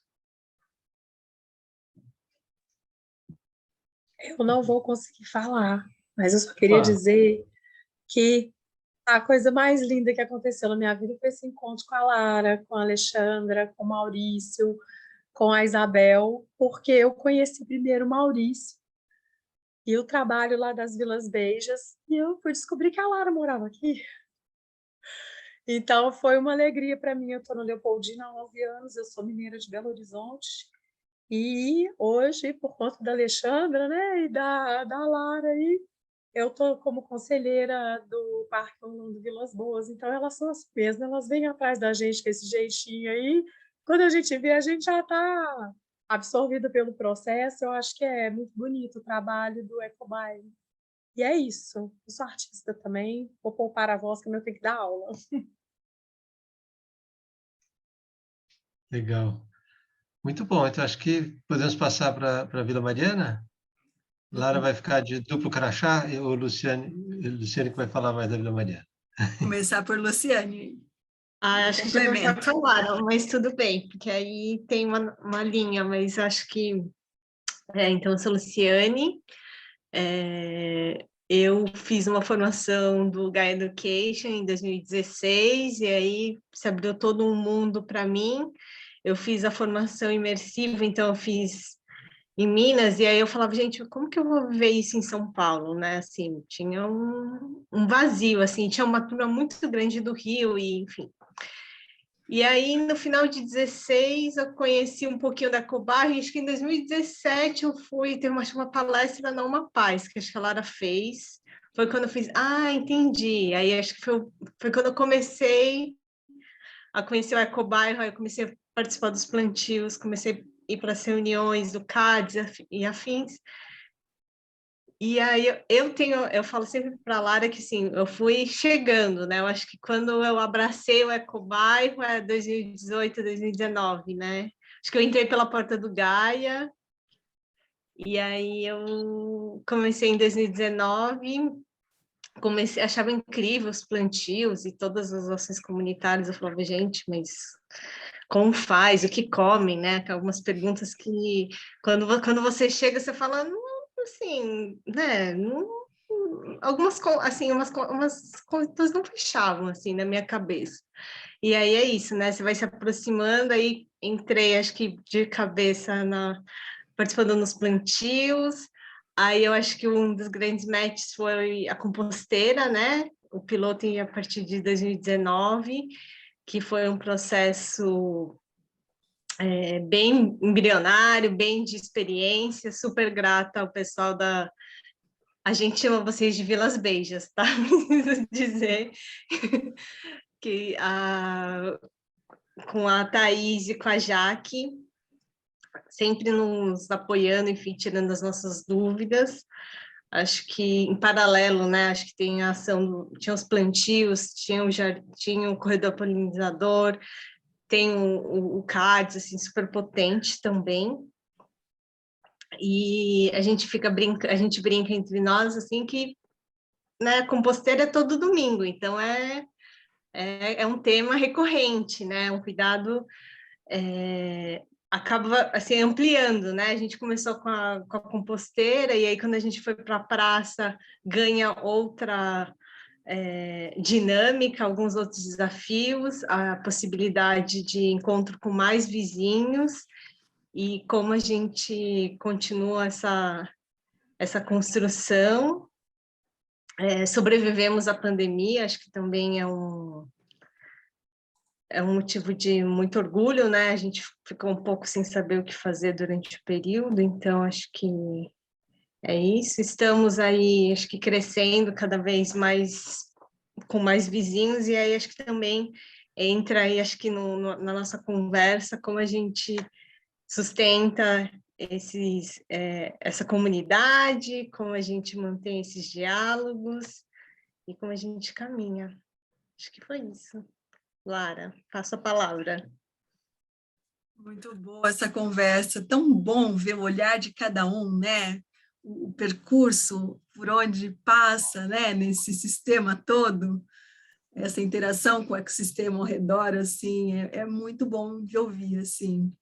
Eu não vou conseguir falar, mas eu só queria dizer que a coisa mais linda que aconteceu na minha vida foi esse encontro com a Lara, com a Alexandra, com o Maurício, com a Isabel, porque eu conheci primeiro o Maurício e o trabalho lá das Vilas Beijas, e eu fui descobrir que a Lara morava aqui. Então, foi uma alegria para mim. Eu estou no Leopoldina há 11 anos, eu sou mineira de Belo Horizonte, e hoje, por conta da Alexandra, né, e da Lara, aí, eu estou como conselheira do Parque Orlando Vilas Boas. Então, elas são as mesmas, elas vêm atrás da gente com esse jeitinho aí. Quando a gente vê, a gente já está absorvida pelo processo. Eu acho que é muito bonito o trabalho do Ecobairro. E é isso. Eu sou artista também, vou poupar a voz, que eu tenho que dar aula. Legal. Muito bom. Então, acho que podemos passar para a Vila Mariana. Lara vai ficar de duplo crachá e o Luciane que vai falar mais da Vila Mariana. Começar por Luciane. Acho que já falaram, mas tudo bem, porque aí tem uma linha, mas acho que... então, eu sou Luciane, eu fiz uma formação do Gaia Education em 2016, e aí se abriu todo um mundo para mim. Eu fiz a formação imersiva, então eu fiz em Minas, e aí eu falava, gente, como que eu vou viver isso em São Paulo, né? Assim, tinha um vazio, assim, tinha uma turma muito grande do Rio, e enfim. E aí, no final de 16, eu conheci um pouquinho da Ecobairro, e acho que em 2017 eu fui ter uma palestra na Uma Paz, que acho que a Lara fez. Foi quando eu fiz, entendi. Aí acho que foi quando eu comecei a conhecer o Ecobairro, aí eu comecei a participar dos plantios, comecei a ir para as reuniões do CADES e afins. E aí eu falo sempre para a Lara que assim, eu fui chegando, né? Eu acho que quando eu abracei o Ecobairro é 2018, 2019, né? Acho que eu entrei pela porta do Gaia, e aí eu comecei em 2019, achava incrível os plantios e todas as ações comunitárias. Eu falava, gente, mas como faz, o que comem, né? Algumas perguntas que quando você chega, você fala, assim, né? Algumas assim, umas contas não fechavam assim na minha cabeça. E aí é isso, né? Você vai se aproximando, aí entrei, acho que de cabeça participando nos plantios. Aí eu acho que um dos grandes matches foi a composteira, né? O piloto a partir de 2019, que foi um processo bem embrionário, bem de experiência, super grata ao pessoal da... A gente chama vocês de Vilas Beijas, tá? Preciso dizer que com a Thaís e com a Jaque, sempre nos apoiando, enfim, tirando as nossas dúvidas. Acho que em paralelo, né? Acho que tem a ação, tinha os plantios, tinha o corredor polinizador, tem o CADES, assim, super potente também. E a gente brinca entre nós, assim, que, né, composteira é todo domingo, então é um tema recorrente, né? Um cuidado acaba assim ampliando, né? A gente começou com a composteira, e aí quando a gente foi para a praça ganha outra dinâmica, alguns outros desafios, a possibilidade de encontro com mais vizinhos, e como a gente continua essa construção. Sobrevivemos à pandemia, acho que também é um motivo de muito orgulho, né? A gente ficou um pouco sem saber o que fazer durante o período, então acho que é isso. Estamos aí, acho que crescendo cada vez mais, com mais vizinhos, e aí acho que também entra aí, acho que na nossa conversa, como a gente sustenta essa comunidade, como a gente mantém esses diálogos e como a gente caminha. Acho que foi isso. Lara, passo a palavra. Muito boa essa conversa, tão bom ver o olhar de cada um, né? O percurso por onde passa, né? Nesse sistema todo, essa interação com o ecossistema ao redor, assim, é muito bom de ouvir, assim.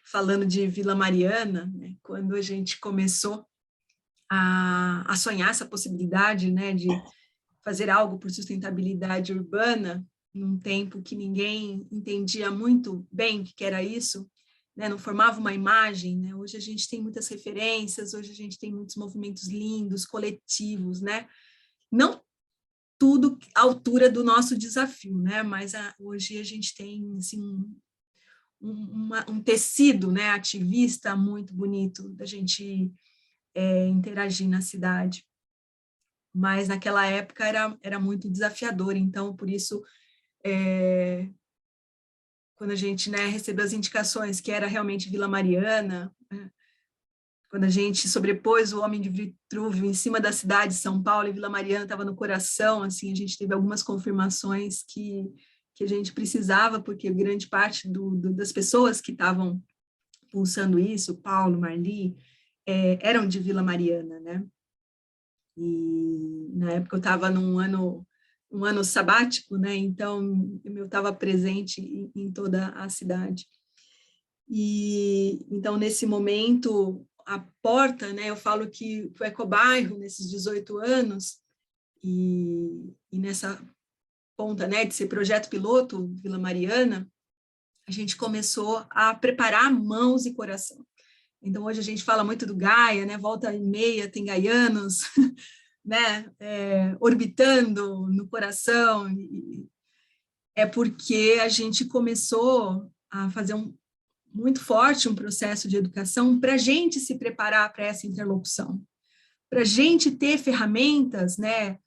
Falando de Vila Mariana, né? Quando a gente começou a sonhar essa possibilidade, né? De fazer algo por sustentabilidade urbana, num tempo que ninguém entendia muito bem o que era isso, né? Não formava uma imagem, né? Hoje a gente tem muitas referências, hoje a gente tem muitos movimentos lindos, coletivos, né? Não tudo à altura do nosso desafio, né? Mas hoje a gente tem assim, um tecido, né, ativista muito bonito da gente interagir na cidade. Mas naquela época era muito desafiador, então por isso quando a gente, né, recebeu as indicações que era realmente Vila Mariana, né, quando a gente sobrepôs o Homem de Vitrúvio em cima da cidade de São Paulo, e Vila Mariana estava no coração, assim, a gente teve algumas confirmações que a gente precisava, porque grande parte das pessoas que estavam pulsando isso, Paulo, Marli, eram de Vila Mariana, né? E na época eu estava num ano sabático, né? Então eu estava presente em toda a cidade. E então nesse momento a porta, né? Eu falo que o Ecobairro nesses 18 anos e nessa ponta, né? De ser projeto piloto Vila Mariana, a gente começou a preparar mãos e coração. Então, hoje a gente fala muito do Gaia, né? Volta e meia, tem gaianos, né? Orbitando no coração. É porque a gente começou a fazer muito forte um processo de educação para a gente se preparar para essa interlocução, para a gente ter ferramentas, né?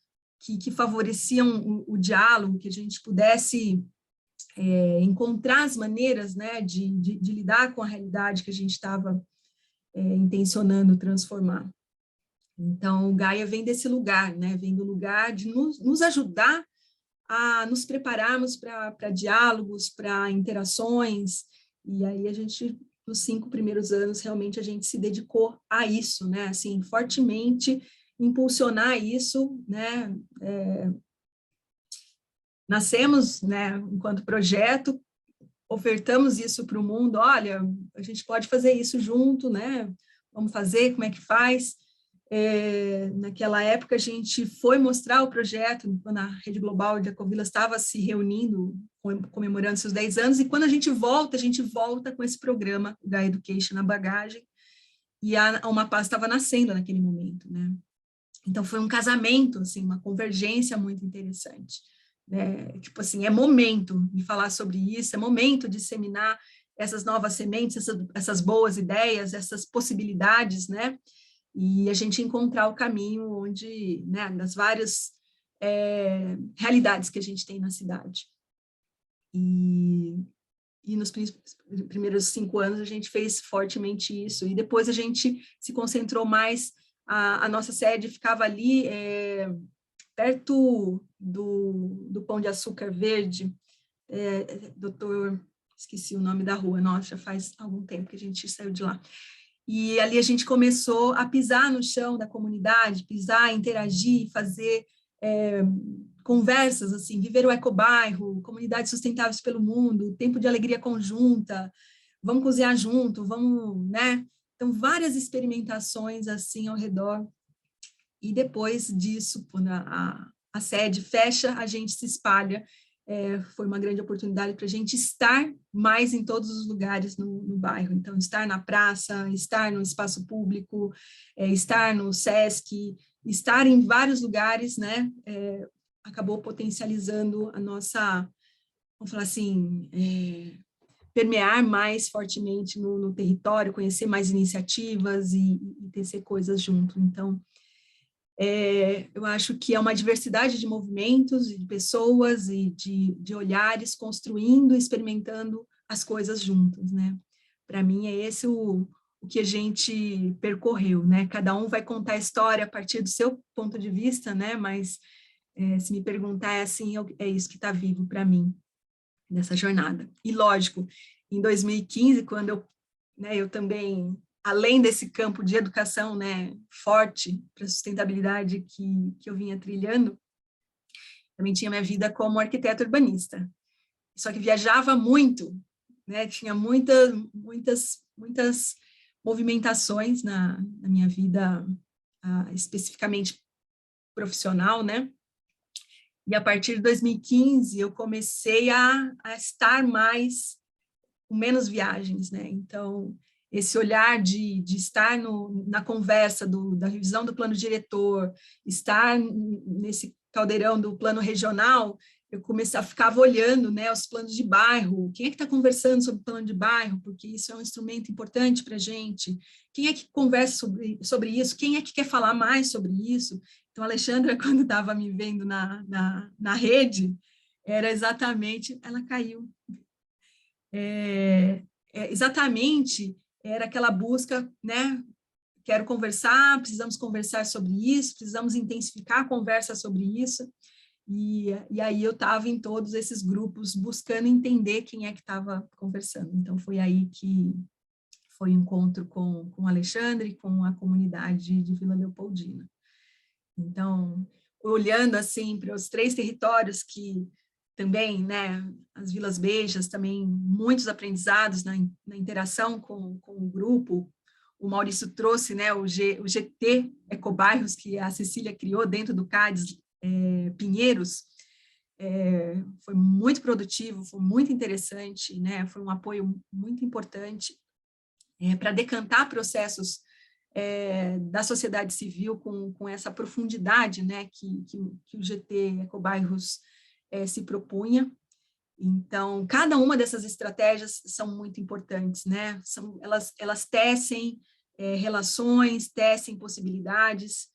Que favoreciam o diálogo, que a gente pudesse encontrar as maneiras, né? De lidar com a realidade que a gente estava intencionando transformar. Então, o Gaia vem desse lugar, né? Vem do lugar de nos ajudar a nos prepararmos para diálogos, para interações, e aí a gente, nos 5 primeiros anos, realmente a gente se dedicou a isso, né? Assim, fortemente impulsionar isso, né? Nascemos, né, enquanto projeto, ofertamos isso para o mundo, olha, a gente pode fazer isso junto, né? Vamos fazer, como é que faz? Naquela época, a gente foi mostrar o projeto, quando a Rede Global de Ecovilas estava se reunindo, comemorando seus 10 anos, e quando a gente volta com esse programa, o Gaia Education na bagagem, e a Amapá estava nascendo naquele momento, né? Então, foi um casamento, assim, uma convergência muito interessante. Tipo assim, é momento de falar sobre isso, é momento de disseminar essas novas sementes, essas boas ideias, essas possibilidades, né? E a gente encontrar o caminho onde, né, das várias realidades que a gente tem na cidade. E nos primeiros 5 anos a gente fez fortemente isso, e depois a gente se concentrou mais, a nossa sede ficava ali, perto do Pão de Açúcar Verde, esqueci o nome da rua, nossa, já faz algum tempo que a gente saiu de lá. E ali a gente começou a pisar no chão da comunidade, pisar, interagir, fazer conversas, assim, viver o ecobairro, comunidades sustentáveis pelo mundo, tempo de alegria conjunta, vamos cozinhar junto, vamos, né? Então, várias experimentações, assim, ao redor. E depois disso, quando a sede fecha, a gente se espalha. Foi uma grande oportunidade para a gente estar mais em todos os lugares no bairro. Então, estar na praça, estar no espaço público, estar no SESC, estar em vários lugares, né? Acabou potencializando a nossa, vamos falar assim, permear mais fortemente no território, conhecer mais iniciativas e tecer coisas junto. Então, eu acho que é uma diversidade de movimentos, de pessoas e de olhares construindo, experimentando as coisas juntos, né? Para mim, é esse o que a gente percorreu, né? Cada um vai contar a história a partir do seu ponto de vista, né? Mas, se me perguntar, assim, é isso que está vivo para mim, nessa jornada. E, lógico, em 2015, quando eu também, além desse campo de educação, né, forte para sustentabilidade que eu vinha trilhando, também tinha minha vida como arquiteta urbanista. Só que viajava muito, né, tinha muitas movimentações na minha vida, especificamente profissional, né, E a partir de 2015, eu comecei a estar mais, com menos viagens, né? Então, esse olhar de estar na conversa da revisão do plano diretor, estar nesse caldeirão do plano regional, eu ficava olhando, né, os planos de bairro, quem é que está conversando sobre o plano de bairro, porque isso é um instrumento importante para a gente, quem é que conversa sobre isso, quem é que quer falar mais sobre isso. Então, a Alexandra, quando estava me vendo na rede, era exatamente, ela caiu. Exatamente, era aquela busca, né, quero conversar, precisamos conversar sobre isso, precisamos intensificar a conversa sobre isso. E aí eu estava em todos esses grupos buscando entender quem é que estava conversando. Então, foi aí que foi o encontro com o Alexandre e com a comunidade de Vila Leopoldina. Então, olhando assim para os 3 territórios que também, né, as Vilas Beijas, também muitos aprendizados na interação com o grupo. O Maurício trouxe, né, o GT Ecobairros, que a Cecília criou dentro do CADES Pinheiros, foi muito produtivo, foi muito interessante, né, foi um apoio muito importante para decantar processos da sociedade civil com essa profundidade, né, que o GT Ecobairros se propunha. Então, cada uma dessas estratégias são muito importantes, né? Elas tecem relações, tecem possibilidades,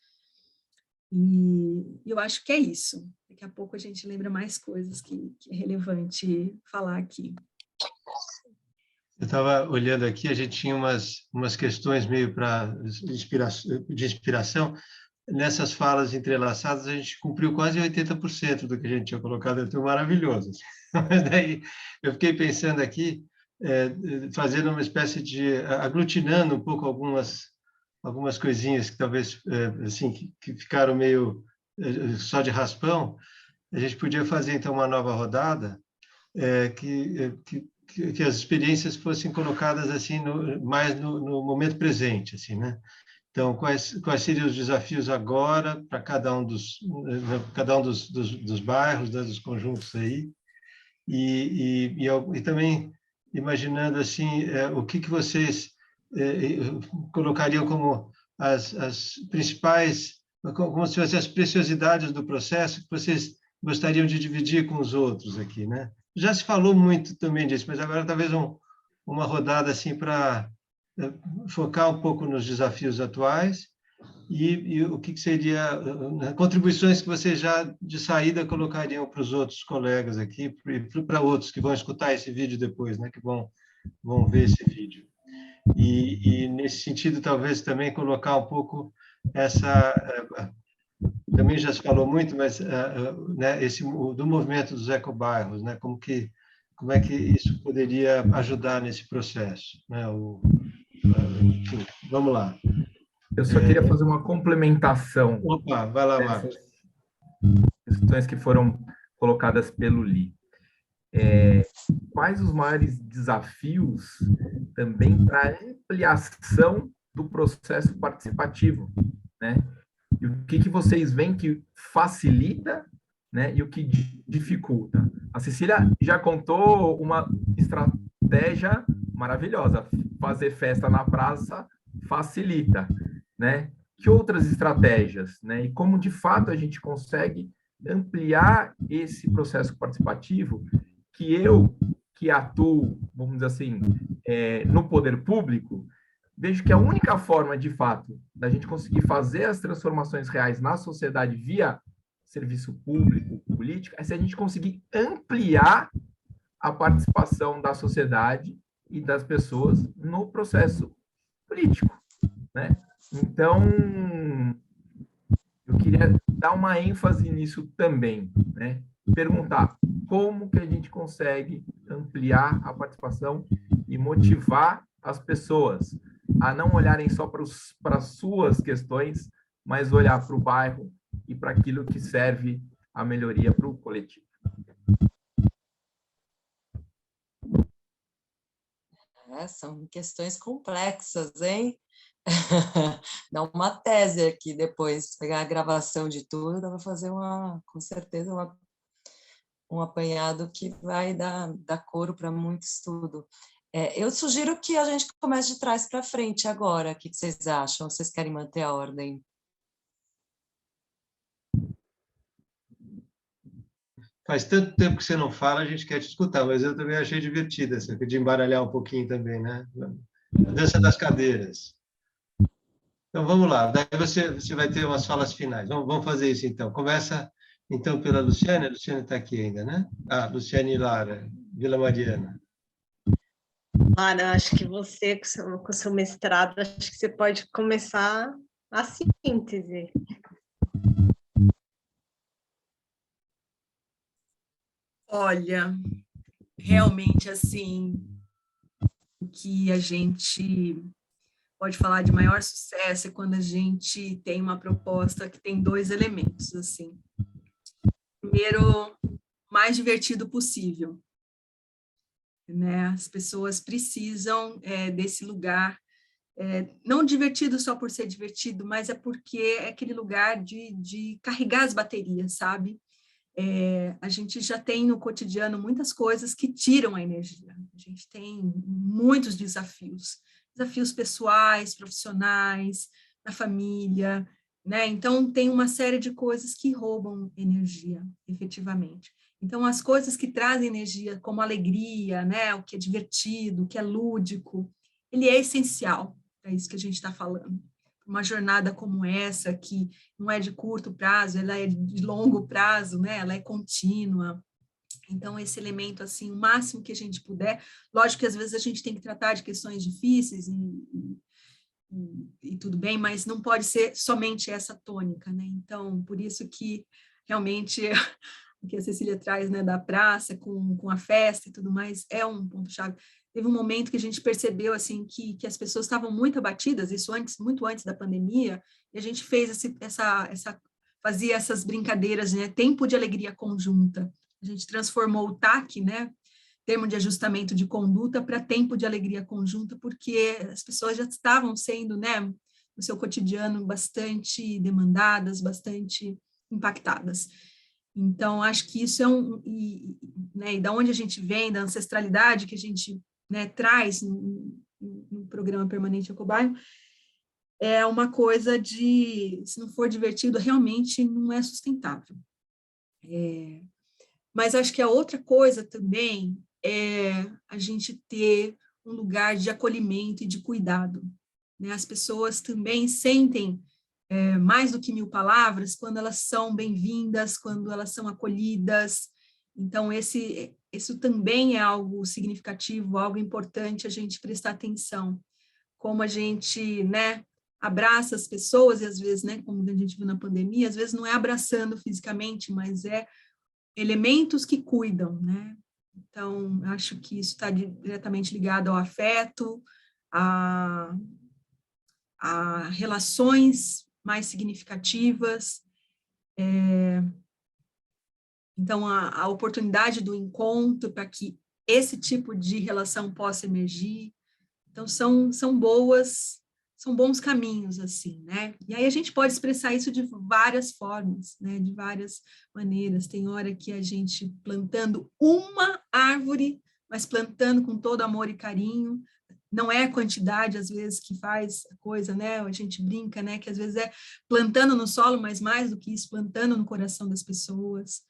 e eu acho que é isso. Daqui a pouco a gente lembra mais coisas que é relevante falar aqui. Eu estava olhando aqui, a gente tinha umas questões meio de inspiração. Nessas falas entrelaçadas, a gente cumpriu quase 80% do que a gente tinha colocado, então maravilhoso. Mas daí eu fiquei pensando aqui, fazendo uma espécie de, aglutinando um pouco algumas coisinhas que talvez, assim, que ficaram meio só de raspão. A gente podia fazer, então, uma nova rodada, que as experiências fossem colocadas assim mais no momento presente, assim, né? Então, quais seriam os desafios agora para cada um dos bairros, né, dos conjuntos aí, e também imaginando assim o que vocês colocariam como as principais, como se fossem as preciosidades do processo que vocês gostariam de dividir com os outros aqui, né? Já se falou muito também disso, mas agora talvez uma rodada assim para focar um pouco nos desafios atuais e o que seria contribuições que vocês já de saída colocariam para os outros colegas aqui e para outros que vão escutar esse vídeo depois, né, que vão ver esse vídeo. E nesse sentido talvez também colocar um pouco também já se falou muito, mas né, do movimento dos ecobairros, né, como é que isso poderia ajudar nesse processo, né? Enfim, vamos lá. Eu só queria fazer uma complementação. Opa, vai lá, Marcos. Questões que foram colocadas pelo Li. Quais os maiores desafios também para a ampliação do processo participativo, né? E o que vocês veem que facilita, né, e o que dificulta? A Cecília já contou uma estratégia maravilhosa. Fazer festa na praça facilita, né? Que outras estratégias, né? E como, de fato, a gente consegue ampliar esse processo participativo que atuo, vamos dizer assim, no poder público, vejo que a única forma, de fato, da gente conseguir fazer as transformações reais na sociedade via serviço público, política, é se a gente conseguir ampliar a participação da sociedade e das pessoas no processo político, né? Então, eu queria dar uma ênfase nisso também, né? Perguntar como que a gente consegue ampliar a participação e motivar as pessoas a não olharem só para as suas questões, mas olhar para o bairro e para aquilo que serve a melhoria para o coletivo. São questões complexas, hein? Dar uma tese aqui depois, pegar a gravação de tudo, dá para fazer com certeza um apanhado que vai dar coro para muito estudo. Eu sugiro que a gente comece de trás para frente agora. O que vocês acham? Vocês querem manter a ordem? Faz tanto tempo que você não fala, a gente quer te escutar, mas eu também achei divertida essa de embaralhar um pouquinho também, né? A dança das cadeiras. Então, vamos lá. Daí você vai ter umas falas finais. Vamos fazer isso, então. Começa, então, pela Luciane. A Luciane está aqui ainda, né? Luciane Lara, Vila Mariana. Lara, acho que você, com o seu mestrado, acho que você pode começar a síntese. Olha, realmente, assim, o que a gente pode falar de maior sucesso é quando a gente tem uma proposta que tem 2 elementos, assim. Primeiro, mais divertido possível, né? As pessoas precisam desse lugar, não divertido só por ser divertido, mas é porque é aquele lugar de carregar as baterias, sabe? A gente já tem no cotidiano muitas coisas que tiram a energia. A gente tem muitos desafios pessoais, profissionais, na família, né? Então, tem uma série de coisas que roubam energia, efetivamente. Então, as coisas que trazem energia, como alegria, né? O que é divertido, o que é lúdico, ele é essencial, é isso que a gente está falando. Uma jornada como essa, que não é de curto prazo, ela é de longo prazo, né? Ela é contínua. Então, esse elemento, assim, o máximo que a gente puder, lógico que às vezes a gente tem que tratar de questões difíceis e tudo bem, mas não pode ser somente essa tônica, né? Então, por isso que realmente o que a Cecília traz, né, da praça com a festa e tudo mais, é um ponto-chave. Teve um momento que a gente percebeu, assim, que as pessoas estavam muito abatidas, isso muito antes da pandemia, e a gente fez fazia essas brincadeiras, né, tempo de alegria conjunta. A gente transformou o TAC, né, termo de ajustamento de conduta, para tempo de alegria conjunta, porque as pessoas já estavam sendo, né, no seu cotidiano, bastante demandadas, bastante impactadas. Então, acho que isso é né, e da onde a gente vem, da ancestralidade que a gente, né, traz no programa Permanente Ecobairro, é uma coisa se não for divertido, realmente não é sustentável. Mas acho que a outra coisa também é a gente ter um lugar de acolhimento e de cuidado, né? As pessoas também sentem mais do que 1000 palavras quando elas são bem-vindas, quando elas são acolhidas. Então, isso também é algo significativo, algo importante a gente prestar atenção. Como a gente, né, abraça as pessoas, e às vezes, né, como a gente viu na pandemia, às vezes não é abraçando fisicamente, mas é elementos que cuidam, né? Então, acho que isso está diretamente ligado ao afeto, a relações mais significativas. Então, a oportunidade do encontro para que esse tipo de relação possa emergir. Então, são bons caminhos, assim, né? E aí a gente pode expressar isso de várias formas, né? De várias maneiras. Tem hora que a gente plantando uma árvore, mas plantando com todo amor e carinho. Não é a quantidade, às vezes, que faz a coisa, né? A gente brinca, né? Que às vezes é plantando no solo, mas mais do que isso, plantando no coração das pessoas.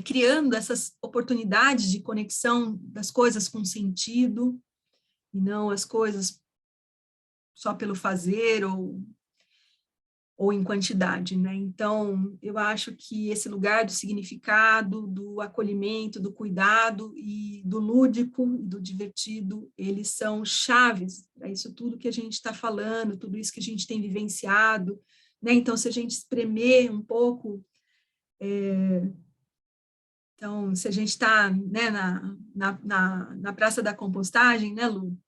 Criando essas oportunidades de conexão das coisas com sentido, e não as coisas só pelo fazer ou em quantidade, né? Então, eu acho que esse lugar do significado, do acolhimento, do cuidado e do lúdico e do divertido, eles são chaves para isso tudo que a gente está falando, tudo isso que a gente tem vivenciado, né? Então, se a gente espremer um pouco, então, se a gente está, né, na Praça da Compostagem, né, Lu?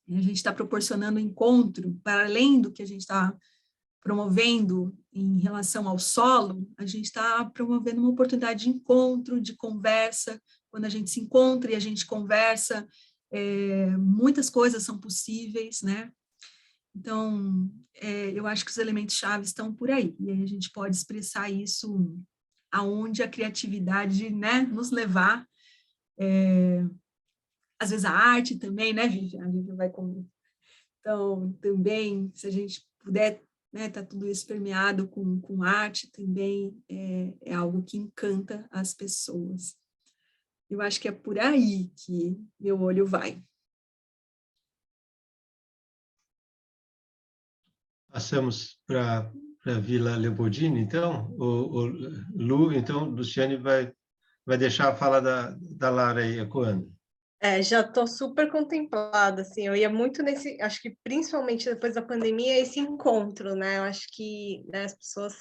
A gente está proporcionando encontro, para além do que a gente está promovendo em relação ao solo, a gente está promovendo uma oportunidade de encontro, de conversa. Quando a gente se encontra e a gente conversa, muitas coisas são possíveis, né? Então, eu acho que os elementos-chave estão por aí, e aí a gente pode expressar isso aonde a criatividade, né, nos levar. Às vezes a arte também, né, Vivian? A Vivian vai com... Então, também, se a gente puder, né, tá tudo isso permeado com arte também, é algo que encanta as pessoas. Eu acho que é por aí que meu olho vai. Passamos para a Vila Leopoldina, então. O Lu, então, Luciane vai deixar a fala da Lara aí ecoando. Já estou super contemplada, assim, eu ia muito nesse, acho que principalmente depois da pandemia, esse encontro, né? Eu acho que, né, as pessoas...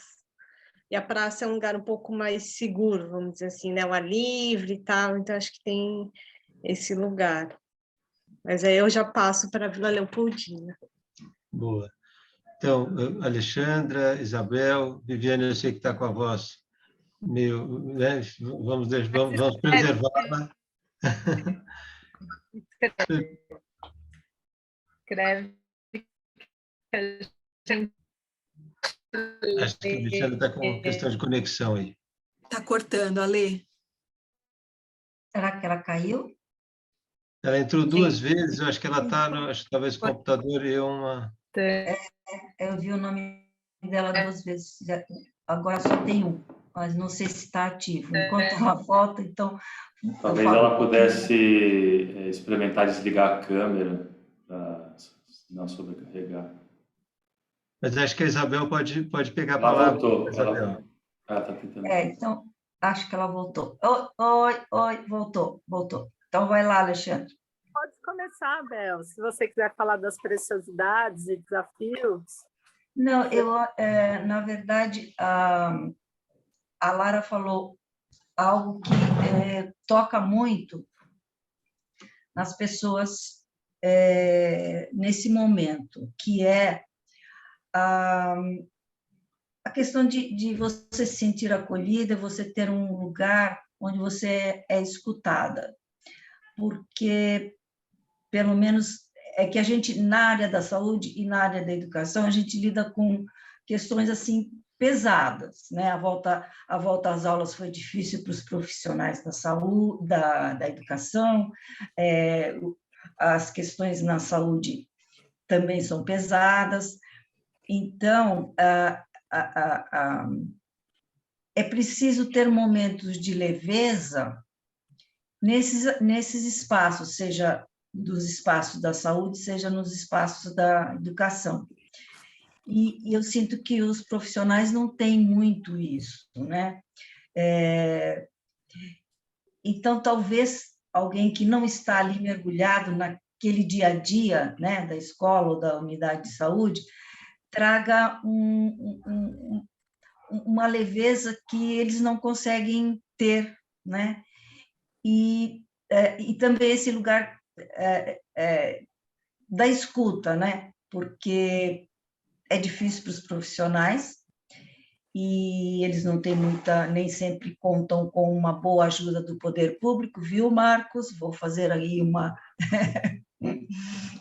E a praça é um lugar um pouco mais seguro, vamos dizer assim, né? O ar livre e tal, então acho que tem esse lugar. Mas aí eu já passo para a Vila Leopoldina. Boa. Então, Alexandra, Isabel, Viviane, eu sei que está com a voz meio... Né? Vamos preservá-la. Escreve que a gente Acho que a Luciana está com questão de conexão aí. Está cortando, Ale. Será que ela caiu? Ela entrou 2 vezes, eu acho que ela está, acho que talvez o computador e uma... Eu vi o nome dela 2 vezes, agora só tem um, mas não sei se está ativo. Enquanto ela volta, então... Talvez ela pudesse experimentar desligar a câmera para não sobrecarregar. Mas acho que a Isabel pode pegar a Ela palavra. voltou. Isabel. Ela está tentando. Então, acho que ela voltou. Oi, voltou. Então, vai lá, Alexandre. Pode começar, Bel, se você quiser falar das preciosidades e desafios. Não, na verdade, a Lara falou algo que toca muito nas pessoas nesse momento, que é a questão de você se sentir acolhida, você ter um lugar onde você é escutada. Porque, pelo menos, é que a gente, na área da saúde e na área da educação, a gente lida com questões assim pesadas, né? A volta às aulas foi difícil para os profissionais da saúde, da educação, as questões na saúde também são pesadas. Então, é preciso ter momentos de leveza nesses espaços, seja dos espaços da saúde, seja nos espaços da educação. E eu sinto que os profissionais não têm muito isso, né? Então, talvez alguém que não está ali mergulhado naquele dia a dia, né, da escola ou da unidade de saúde, traga uma leveza que eles não conseguem ter, né? E também esse lugar da escuta, né? Porque é difícil para os profissionais e eles não têm nem sempre contam com uma boa ajuda do poder público, viu, Marcos? Vou fazer aí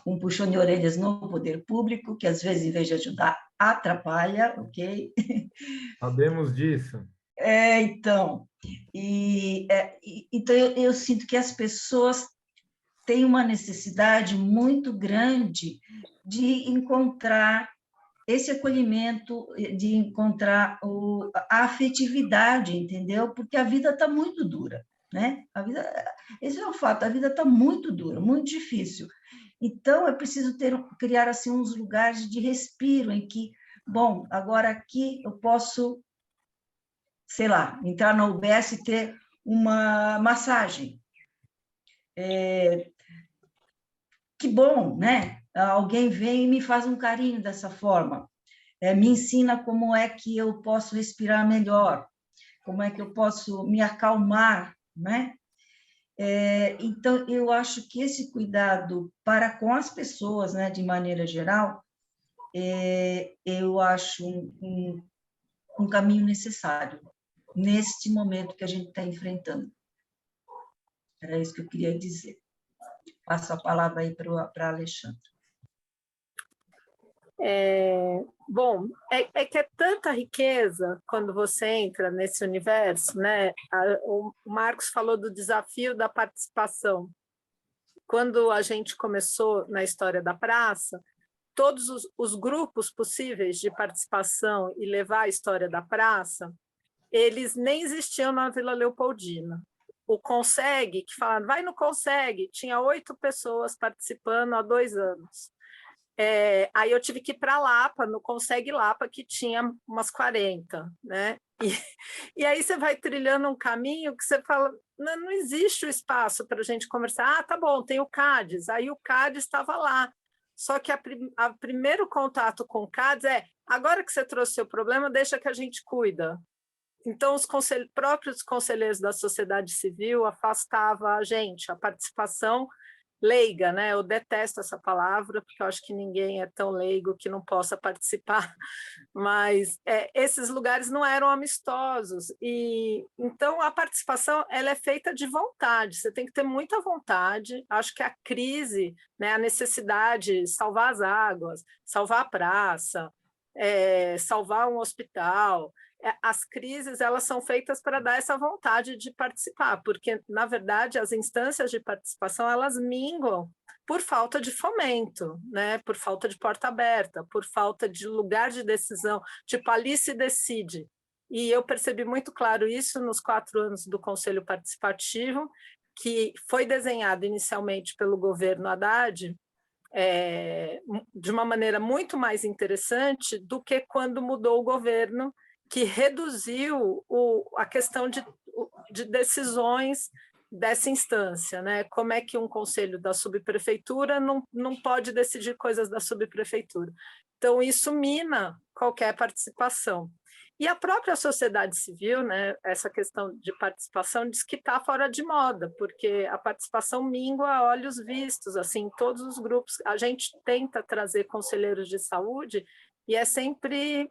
um puxão de orelhas no poder público, que às vezes, em vez de ajudar, atrapalha, ok? Sabemos disso. Então, então eu sinto que as pessoas têm uma necessidade muito grande de encontrar esse acolhimento, de encontrar a afetividade, entendeu? Porque a vida está muito dura, né? Esse é o fato, a vida está muito dura, muito difícil. Então, é preciso criar assim, uns lugares de respiro em que, bom, agora aqui eu posso, sei lá, entrar na UBS e ter uma massagem. Que bom, né? Alguém vem e me faz um carinho dessa forma, me ensina como é que eu posso respirar melhor, como é que eu posso me acalmar, né? Então, eu acho que esse cuidado para com as pessoas, né, de maneira geral, eu acho um caminho necessário neste momento que a gente está enfrentando. Era isso que eu queria dizer. Passo a palavra aí para a Alexandra. Bom, é que é tanta riqueza quando você entra nesse universo, né? O Marcos falou do desafio da participação. Quando a gente começou na história da praça, todos os grupos possíveis de participação e levar a história da praça, eles nem existiam na Vila Leopoldina. O Consegue, que falaram, vai no Consegue, tinha 8 pessoas participando há 2 anos. Aí eu tive que ir para Lapa, no Consegue Lapa, que tinha umas 40, né? E aí você vai trilhando um caminho que você fala, não existe o espaço para a gente conversar. Ah, tá bom, tem o CADES. Aí o CADES estava lá. Só que a primeiro contato com o CADES agora que você trouxe seu problema, deixa que a gente cuida. Então, os próprios conselheiros da sociedade civil afastavam a gente, a participação leiga, né? Eu detesto essa palavra, porque eu acho que ninguém é tão leigo que não possa participar, mas esses lugares não eram amistosos, e então a participação ela é feita de vontade, você tem que ter muita vontade. Acho que a crise, né, a necessidade de salvar as águas, salvar a praça, salvar um hospital, as crises elas são feitas para dar essa vontade de participar, porque, na verdade, as instâncias de participação elas minguam por falta de fomento, né? Por falta de porta aberta, por falta de lugar de decisão, tipo, ali se decide. E eu percebi muito claro isso nos 4 anos do Conselho Participativo, que foi desenhado inicialmente pelo governo Haddad, de uma maneira muito mais interessante do que quando mudou o governo, que reduziu a questão de decisões dessa instância, né? Como é que um conselho da subprefeitura não pode decidir coisas da subprefeitura? Então, isso mina qualquer participação. E a própria sociedade civil, né, essa questão de participação, diz que está fora de moda, porque a participação mingua a olhos vistos, assim, todos os grupos. A gente tenta trazer conselheiros de saúde e é sempre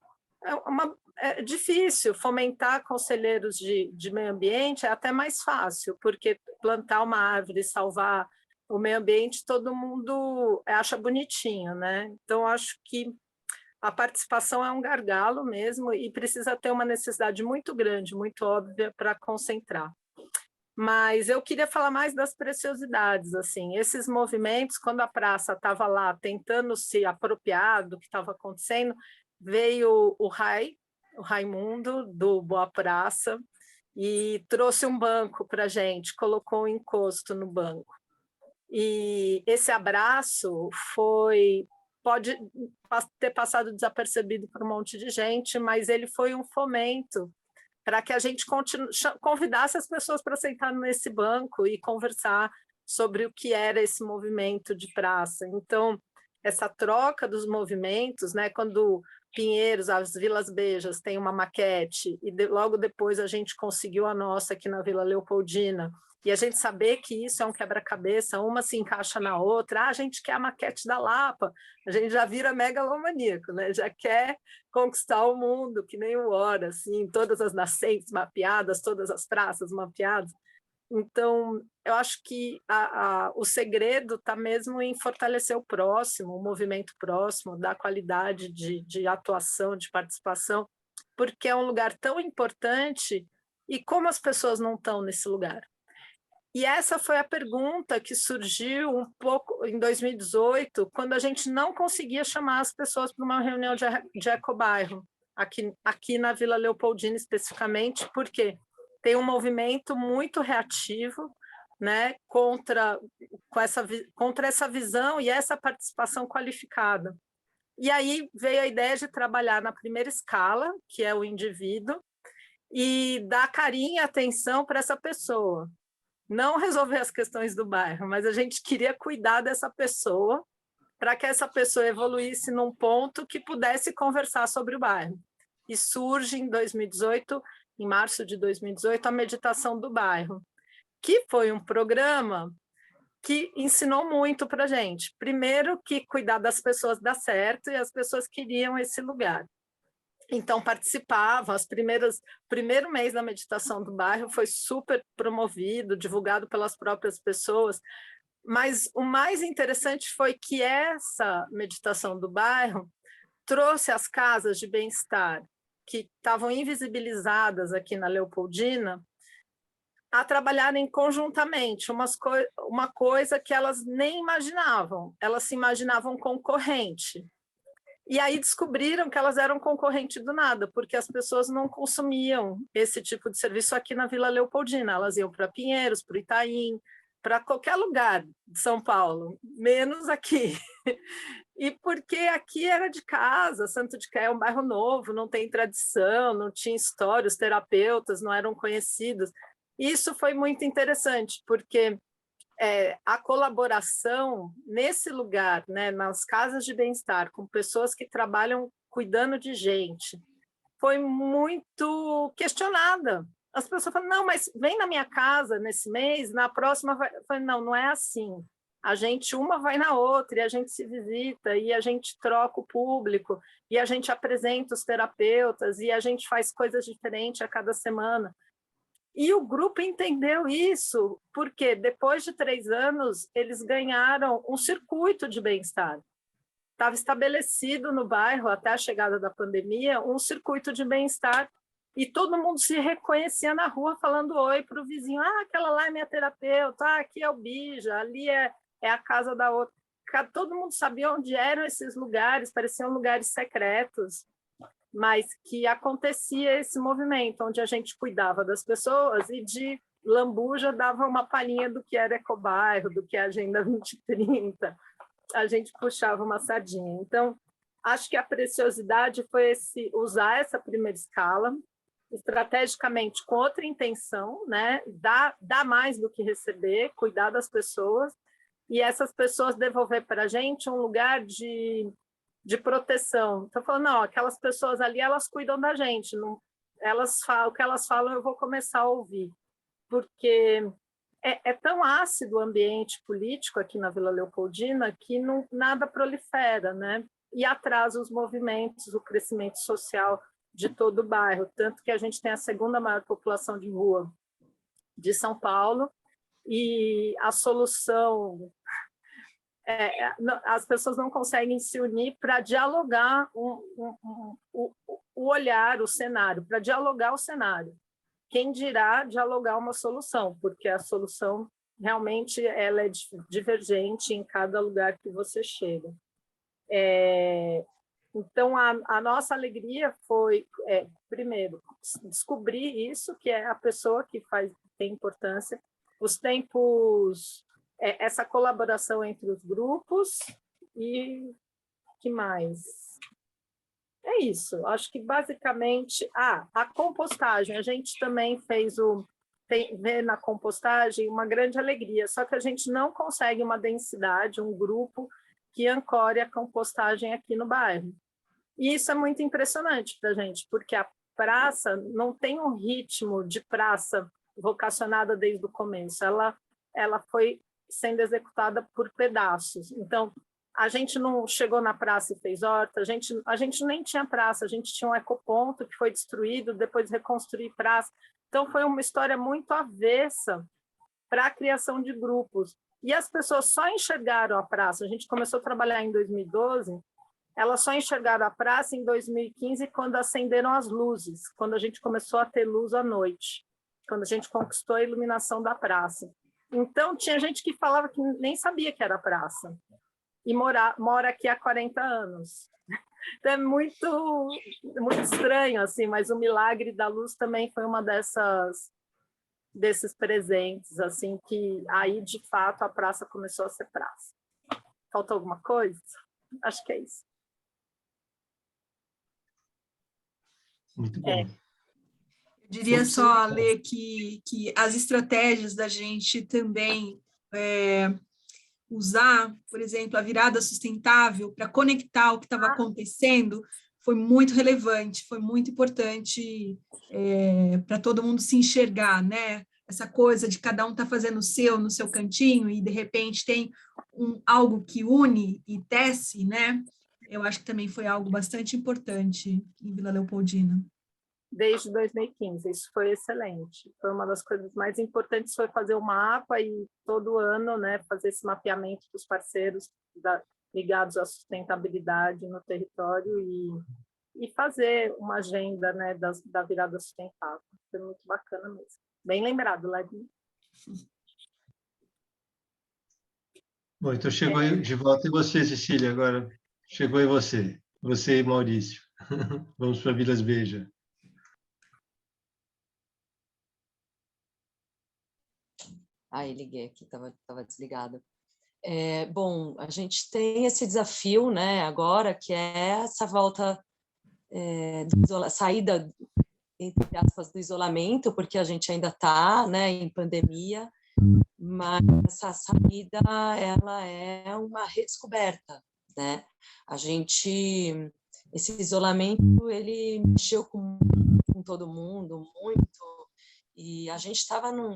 difícil. Fomentar conselheiros de meio ambiente é até mais fácil, porque plantar uma árvore e salvar o meio ambiente todo mundo acha bonitinho, né? Então, acho que a participação é um gargalo mesmo e precisa ter uma necessidade muito grande, muito óbvia para concentrar. Mas eu queria falar mais das preciosidades, assim, esses movimentos, quando a praça estava lá tentando se apropriar do que estava acontecendo, veio o Raimundo, do Boa Praça, e trouxe um banco para a gente, colocou um encosto no banco. E esse abraço pode ter passado desapercebido por um monte de gente, mas ele foi um fomento para que a gente convidasse as pessoas para sentar nesse banco e conversar sobre o que era esse movimento de praça. Então, essa troca dos movimentos, né, quando Pinheiros, as Vilas Bejas, tem uma maquete, e logo depois a gente conseguiu a nossa aqui na Vila Leopoldina, e a gente saber que isso é um quebra-cabeça, uma se encaixa na outra, a gente quer a maquete da Lapa, a gente já vira megalomaníaco, né? Já quer conquistar o mundo, que nem o Hora, assim, todas as nascentes mapeadas, todas as praças mapeadas. Então, eu acho que o segredo está mesmo em fortalecer o próximo, o movimento próximo, dar qualidade de atuação, de participação, porque é um lugar tão importante, e como as pessoas não estão nesse lugar? E essa foi a pergunta que surgiu um pouco em 2018, quando a gente não conseguia chamar as pessoas para uma reunião de ecobairro, aqui na Vila Leopoldina especificamente, porque tem um movimento muito reativo, né, contra essa visão e essa participação qualificada. E aí veio a ideia de trabalhar na primeira escala, que é o indivíduo, e dar carinho e atenção para essa pessoa. Não resolver as questões do bairro, mas a gente queria cuidar dessa pessoa para que essa pessoa evoluísse num ponto que pudesse conversar sobre o bairro. E surge em 2018, em março de 2018, a Meditação do Bairro, que foi um programa que ensinou muito para a gente. Primeiro, que cuidar das pessoas dá certo, e as pessoas queriam esse lugar. Então, participavam, primeiro mês da Meditação do Bairro foi super promovido, divulgado pelas próprias pessoas, Mas o mais interessante foi que essa meditação do bairro trouxe as casas de bem-estar, que estavam invisibilizadas aqui na Leopoldina, a trabalharem conjuntamente, uma coisa que elas nem imaginavam, elas se imaginavam concorrente. E aí descobriram que elas eram concorrente do nada, porque as pessoas não consumiam esse tipo de serviço aqui na Vila Leopoldina, elas iam para Pinheiros, para o Itaim, para qualquer lugar de São Paulo, menos aqui. E porque aqui era de casa, Santo de Cá é um bairro novo, não tem tradição, não tinha história, os terapeutas não eram conhecidos. Isso foi muito interessante, porque a colaboração nesse lugar, né, nas casas de bem-estar, com pessoas que trabalham cuidando de gente, foi muito questionada. As pessoas falam, não, mas vem na minha casa nesse mês, na próxima vai... Eu falei, não, não é assim. A gente, uma vai na outra, e a gente se visita, e a gente troca o público, e a gente apresenta os terapeutas, e a gente faz coisas diferentes a cada semana. E o grupo entendeu isso, porque depois de 3 anos, eles ganharam um circuito de bem-estar. Estava estabelecido no bairro, até a chegada da pandemia, um circuito de bem-estar, e todo mundo se reconhecia na rua falando oi para o vizinho. Ah, aquela lá é minha terapeuta, aqui é o Bija, ali é a casa da outra. Todo mundo sabia onde eram esses lugares, pareciam lugares secretos, mas que acontecia esse movimento, onde a gente cuidava das pessoas e de lambuja dava uma palhinha do que era Ecobairro, do que é a Agenda 2030, a gente puxava uma sardinha. Então, acho que a preciosidade foi usar essa primeira escala, estrategicamente com outra intenção, né? Dar mais do que receber, cuidar das pessoas, e essas pessoas devolver para a gente um lugar de proteção. Estou falando, não, aquelas pessoas ali, elas cuidam da gente, não, o que elas falam eu vou começar a ouvir, porque é tão ácido o ambiente político aqui na Vila Leopoldina que nada prolifera, né? E atrasa os movimentos, o crescimento social de todo o bairro, tanto que a gente tem a 2ª maior população de rua de São Paulo, e a solução... as pessoas não conseguem se unir para dialogar o olhar, o cenário, para dialogar o cenário. Quem dirá dialogar uma solução, porque a solução realmente ela é divergente em cada lugar que você chega. Então, a nossa alegria foi, primeiro, descobrir isso, que é a pessoa que tem importância, os tempos... essa colaboração entre os grupos e que mais? É isso, acho que basicamente... a compostagem, a gente também vê na compostagem uma grande alegria, só que a gente não consegue uma densidade, um grupo que ancore a compostagem aqui no bairro. E isso é muito impressionante para a gente, porque a praça não tem um ritmo de praça vocacionada desde o começo, ela foi sendo executada por pedaços. Então, a gente não chegou na praça e fez horta, a gente nem tinha praça, a gente tinha um ecoponto que foi destruído, depois reconstruir praça. Então, foi uma história muito avessa para a criação de grupos. E as pessoas só enxergaram a praça, a gente começou a trabalhar em 2012, elas só enxergaram a praça em 2015, quando acenderam as luzes, quando a gente começou a ter luz à noite, quando a gente conquistou a iluminação da praça. Então, tinha gente que falava que nem sabia que era praça, e mora aqui há 40 anos. Então, é muito estranho, assim, mas o milagre da luz também foi uma desses presentes, assim, que aí, de fato, a praça começou a ser praça. Falta alguma coisa? Acho que é isso. Muito bom. Eu diria só, Lê, que as estratégias da gente também usar, por exemplo, a virada sustentável para conectar o que estava acontecendo foi muito relevante, foi muito importante para todo mundo se enxergar, né? Essa coisa de cada um estar fazendo no seu cantinho, e de repente tem algo que une e tece, né? Eu acho que também foi algo bastante importante em Vila Leopoldina. desde 2015. Isso foi excelente. Foi uma das coisas mais importantes, foi fazer o mapa e todo ano, né, fazer esse mapeamento dos parceiros ligados à sustentabilidade no território e fazer uma agenda, né, da virada sustentável. Foi muito bacana mesmo. Bem lembrado, Ledinho. Bom, então chegou de volta em você, Cecília, agora chegou em você. Você e Maurício. Vamos para Vilas Beja. Aí liguei aqui, estava desligada. Bom, a gente tem esse desafio, né, agora, que é essa volta, saída, entre aspas, do isolamento, porque a gente ainda está, né, em pandemia, mas essa saída, ela é uma redescoberta, né? Esse isolamento, ele mexeu com todo mundo muito, e a gente estava num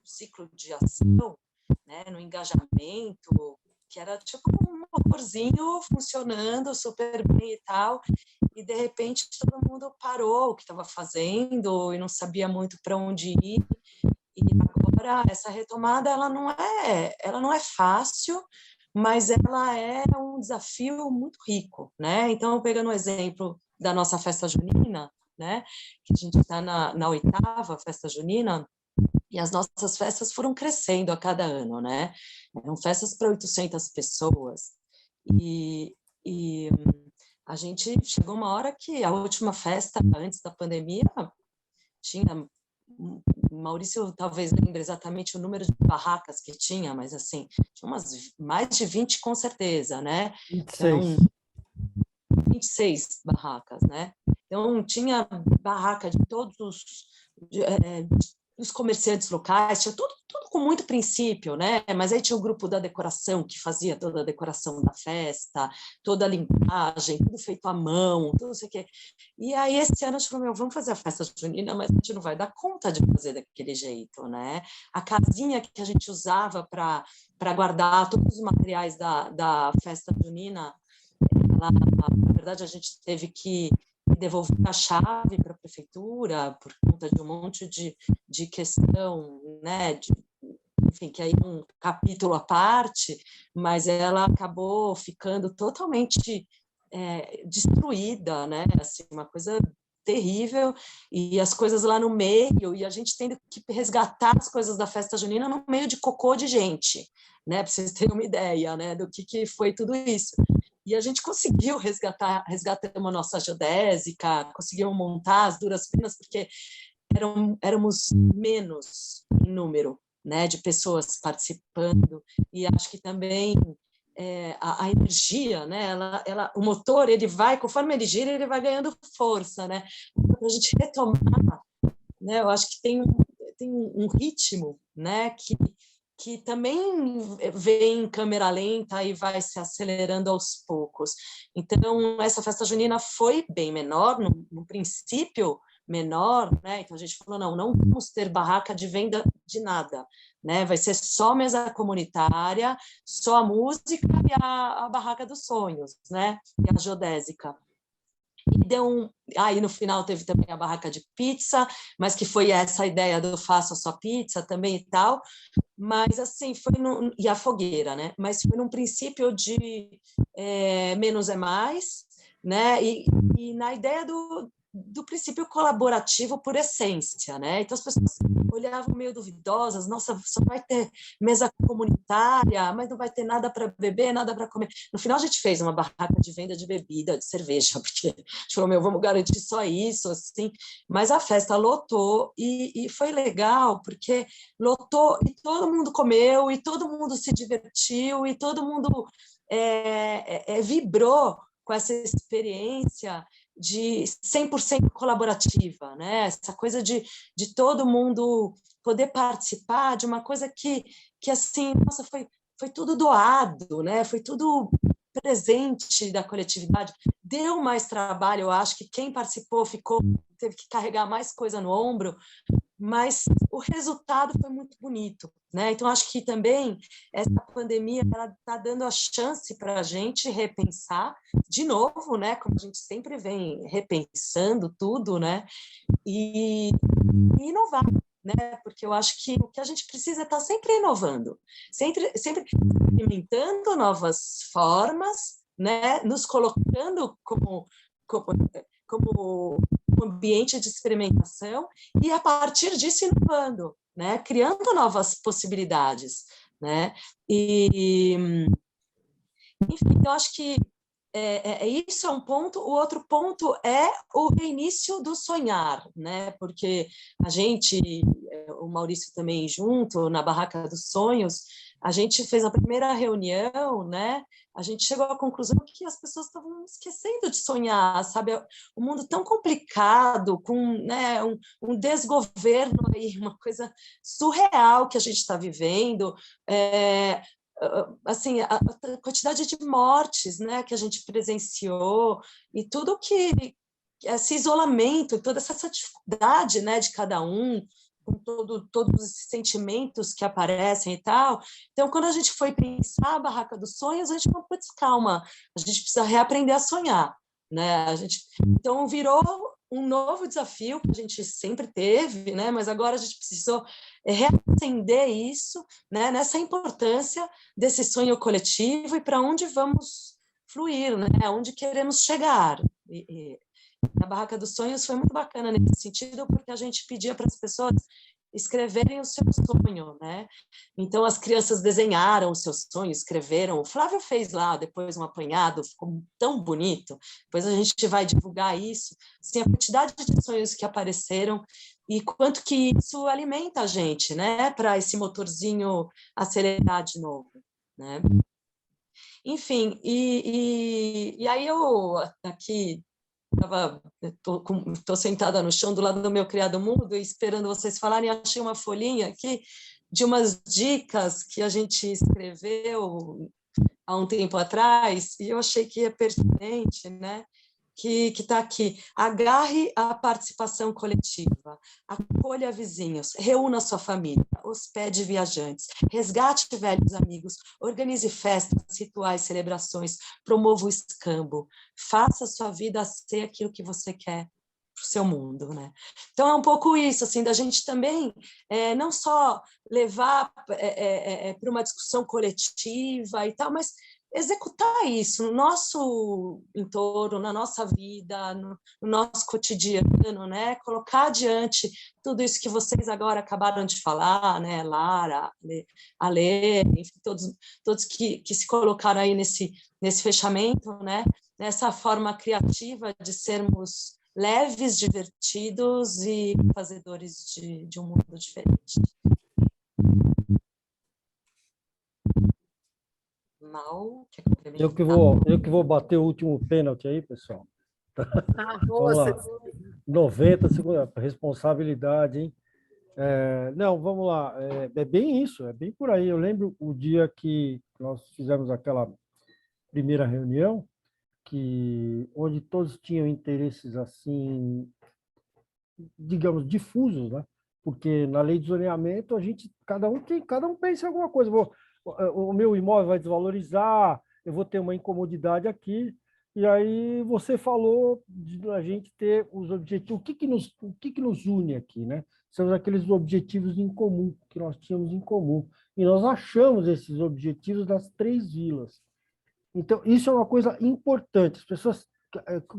ciclo de ação, né, no engajamento, que era tipo um motorzinho funcionando super bem e tal, e de repente todo mundo parou o que estava fazendo e não sabia muito para onde ir. E agora essa retomada ela não é fácil, mas ela é um desafio muito rico, né? Então, pegando o exemplo da nossa festa junina, né, que a gente está na 8ª festa junina, e as nossas festas foram crescendo a cada ano, né? Eram festas para 800 pessoas. E a gente chegou uma hora que a última festa, antes da pandemia, tinha... Maurício talvez lembre exatamente o número de barracas que tinha, mas assim, tinha mais de 20 com certeza, né? 26. Então, 26 barracas, né? Então, tinha barraca de todos os comerciantes locais, tinha tudo com muito princípio, né? Mas aí tinha o grupo da decoração, que fazia toda a decoração da festa, toda a limpagem, tudo feito à mão, tudo isso aqui. E aí, esse ano, a gente falou, vamos fazer a festa junina, mas a gente não vai dar conta de fazer daquele jeito, né? A casinha que a gente usava para guardar todos os materiais da festa junina, na verdade, a gente teve que devolver a chave para a prefeitura por conta de um monte de questão, né, enfim, que aí é um capítulo à parte, mas ela acabou ficando totalmente destruída, né, assim, uma coisa terrível, e as coisas lá no meio, e a gente tendo que resgatar as coisas da festa junina no meio de cocô de gente, né, para vocês terem uma ideia, né, do que foi tudo isso. E a gente conseguiu resgatamos a nossa geodésica, conseguimos montar as duras penas, porque éramos menos em número, né, de pessoas participando, e acho que também a energia, né, o motor, ele vai, conforme ele gira, ele vai ganhando força, né, para a gente retomar, né, eu acho que tem um ritmo, né, que também vem em câmera lenta e vai se acelerando aos poucos. Então, essa festa junina foi bem menor, no princípio menor, né? Então, a gente falou, não vamos ter barraca de venda de nada, né? Vai ser só mesa comunitária, só a música e a barraca dos sonhos, né? E a geodésica. Aí no final teve também a barraca de pizza, mas que foi essa ideia do faça só pizza também e tal, mas assim, e a fogueira, né? Mas foi num princípio de menos é mais, né? E na ideia do princípio colaborativo por essência, né? Então as pessoas olhavam meio duvidosas, nossa, só vai ter mesa comunitária, mas não vai ter nada para beber, nada para comer. No final a gente fez uma barraca de venda de bebida, de cerveja, porque a gente falou, vamos garantir só isso, assim. Mas a festa lotou e foi legal, porque lotou e todo mundo comeu, e todo mundo se divertiu, e todo mundo vibrou com essa experiência de 100% colaborativa, né? Essa coisa de todo mundo poder participar de uma coisa que assim, nossa, foi tudo doado, né? Foi tudo presente da coletividade. Deu mais trabalho, eu acho que quem participou teve que carregar mais coisa no ombro, mas o resultado foi muito bonito, né? Então, acho que também essa pandemia está dando a chance para a gente repensar de novo, né? Como a gente sempre vem repensando tudo, né? e inovar, né? Porque eu acho que o que a gente precisa é estar sempre inovando, sempre experimentando novas formas, né? Nos colocando como um ambiente de experimentação e, a partir disso, inovando, né? Criando novas possibilidades, né? Enfim, eu acho que isso é um ponto. O outro ponto é o reinício do sonhar, né? Porque a gente, o Maurício também junto, na Barraca dos Sonhos, a gente fez a primeira reunião, né? A gente chegou à conclusão que as pessoas estavam esquecendo de sonhar, sabe? Um mundo tão complicado, com, né, um desgoverno aí, uma coisa surreal que a gente está vivendo, assim, a quantidade de mortes, né, que a gente presenciou e tudo que esse isolamento, toda essa dificuldade, né, de cada um, com todos esses sentimentos que aparecem e tal. Então, quando a gente foi pensar a Barraca dos Sonhos, a gente falou, putz, calma, a gente precisa reaprender a sonhar, né? Então, virou um novo desafio que a gente sempre teve, né? Mas agora a gente precisou reacender isso, né? Nessa importância desse sonho coletivo e para onde vamos fluir, né? Onde queremos chegar. A Barraca dos Sonhos foi muito bacana nesse sentido, porque a gente pedia para as pessoas escreverem o seu sonho, né? Então, as crianças desenharam o seu sonho, escreveram. O Flávio fez lá depois um apanhado, ficou tão bonito. Depois a gente vai divulgar isso. Assim, a quantidade de sonhos que apareceram e quanto que isso alimenta a gente, né? Para esse motorzinho acelerar de novo, né? Enfim, e aí eu aqui estou sentada no chão do lado do meu criado mudo esperando vocês falarem, achei uma folhinha aqui de umas dicas que a gente escreveu há um tempo atrás e eu achei que é pertinente, né? Que está aqui. Agarre a participação coletiva, acolha vizinhos, reúna sua família, hospede viajantes, resgate velhos amigos, organize festas, rituais, celebrações, promova o escambo, faça a sua vida ser aquilo que você quer para o seu mundo, né? Então é um pouco isso, assim, da gente também não só levar para uma discussão coletiva e tal, mas executar isso no nosso entorno, na nossa vida, no nosso cotidiano, né? Colocar adiante tudo isso que vocês agora acabaram de falar, né? Lara, Alê, enfim, todos que se colocaram aí nesse fechamento, né? Nessa forma criativa de sermos leves, divertidos e fazedores de um mundo diferente. Mal, eu que vou bater o último pênalti aí, pessoal. Vamos lá. 90 segundos, responsabilidade, hein? Não, vamos lá. É bem isso, é bem por aí. Eu lembro o dia que nós fizemos aquela primeira reunião, onde todos tinham interesses assim, digamos, difusos, né? Porque na lei de zoneamento cada um pensa em alguma coisa. O meu imóvel vai desvalorizar, eu vou ter uma incomodidade aqui. E aí você falou de a gente ter os objetivos. O que nos une aqui, né? São aqueles objetivos em comum que nós tínhamos em comum. E nós achamos esses objetivos nas 3 vilas. Então, isso é uma coisa importante. As pessoas,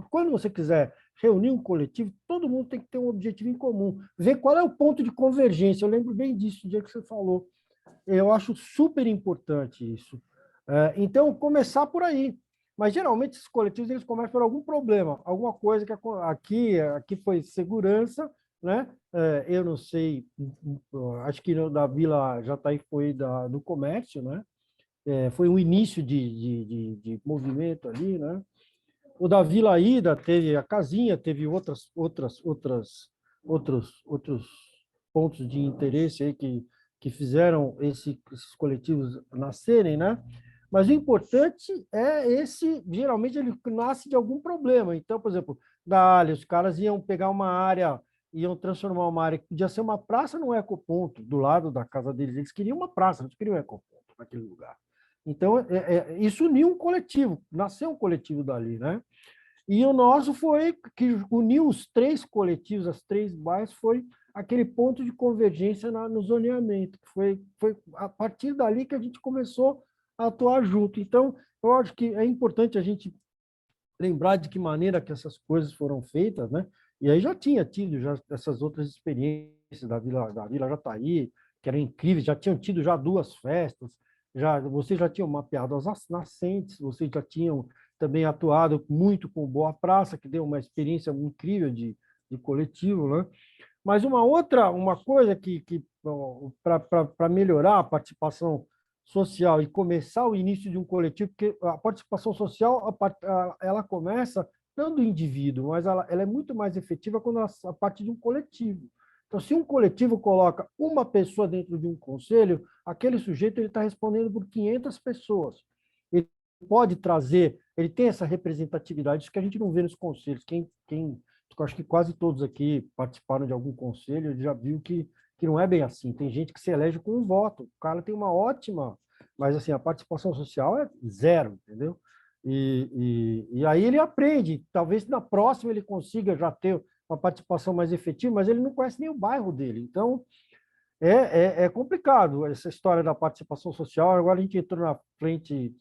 quando você quiser reunir um coletivo, todo mundo tem que ter um objetivo em comum. Ver qual é o ponto de convergência. Eu lembro bem disso, no dia que você falou. Eu acho super importante isso. Então, começar por aí. Mas, geralmente, esses coletivos eles começam por algum problema, alguma coisa que aqui foi segurança, né? Eu não sei, acho que da Vila Jataí foi do comércio, né? Foi um início de movimento ali, né? O da Vila Ida teve a casinha, teve outros pontos de interesse aí que fizeram esses coletivos nascerem, né? Mas o importante geralmente ele nasce de algum problema. Então, por exemplo, da área, os caras iam pegar uma área, iam transformar uma área que podia ser uma praça num ecoponto, do lado da casa deles. Eles queriam uma praça, não queriam um ecoponto naquele lugar. Então, isso uniu um coletivo, nasceu um coletivo dali, né? E o nosso foi, que uniu os 3 coletivos, as 3 bairros, foi aquele ponto de convergência no zoneamento. Foi a partir dali que a gente começou a atuar junto. Então, eu acho que é importante a gente lembrar de que maneira que essas coisas foram feitas, né? E aí já tinha tido já essas outras experiências da Vila Jataí, que eram incríveis, já tinham tido já 2 festas, vocês já tinham mapeado as nascentes, vocês já tinham também atuado muito com Boa Praça, que deu uma experiência incrível de coletivo, né? Mas uma coisa que para melhorar a participação social e começar o início de um coletivo, porque a participação social ela começa não do indivíduo, mas ela é muito mais efetiva quando a partir de um coletivo. Então, se um coletivo coloca uma pessoa dentro de um conselho, aquele sujeito ele está respondendo por 500 pessoas. Ele pode trazer, ele tem essa representatividade, isso que a gente não vê nos conselhos. Eu acho que quase todos aqui participaram de algum conselho, já viu que não é bem assim. Tem gente que se elege com um voto. O cara tem uma ótima, mas assim, a participação social é 0, entendeu? E aí ele aprende. Talvez na próxima ele consiga já ter uma participação mais efetiva, mas ele não conhece nem o bairro dele. Então, é complicado essa história da participação social. Agora a gente entrou na frente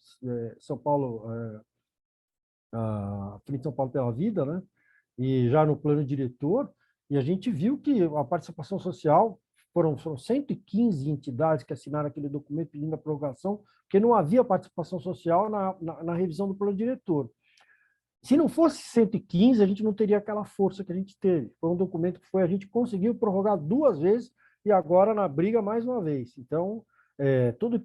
São Paulo, a Frente São Paulo pela Vida, né? E já no plano diretor, e a gente viu que a participação social foram 115 entidades que assinaram aquele documento pedindo a prorrogação, porque não havia participação social na revisão do plano diretor. Se não fosse 115, a gente não teria aquela força que a gente teve. Foi um documento que a gente conseguiu prorrogar 2 vezes e agora na briga mais uma vez. Então, tudo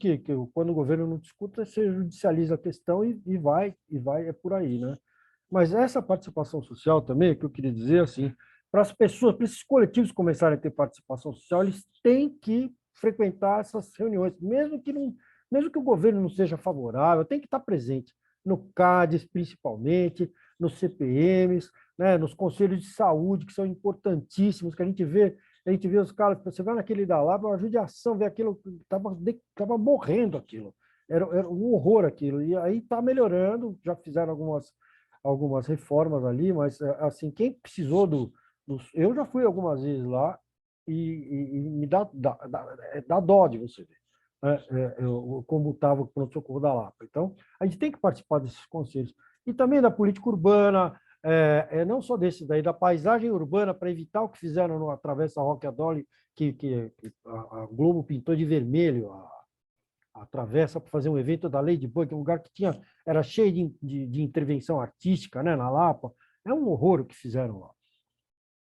quando o governo não discuta, você judicializa a questão e vai, é por aí, né? Mas essa participação social também, que eu queria dizer, assim, para as pessoas, para esses coletivos começarem a ter participação social, eles têm que frequentar essas reuniões, mesmo que o governo não seja favorável, tem que estar presente no CADES, principalmente, nos CPMs, né, nos conselhos de saúde, que são importantíssimos, que a gente vê os caras, você vai naquele da Lapa, uma judiação, ver aquilo, estava morrendo aquilo, era um horror aquilo, e aí está melhorando, já fizeram algumas reformas ali, mas assim, quem precisou eu já fui algumas vezes lá e me dá dó de você ver, né? Como estava o pronto-socorro da Lapa. Então, a gente tem que participar desses conselhos. E também da política urbana, não só desse daí, da paisagem urbana, para evitar o que fizeram no Travessa Roque Adoli, que a Globo pintou de vermelho a travessa para fazer um evento da Ladybug, um lugar que era cheio de intervenção artística, né, na Lapa. É um horror o que fizeram lá.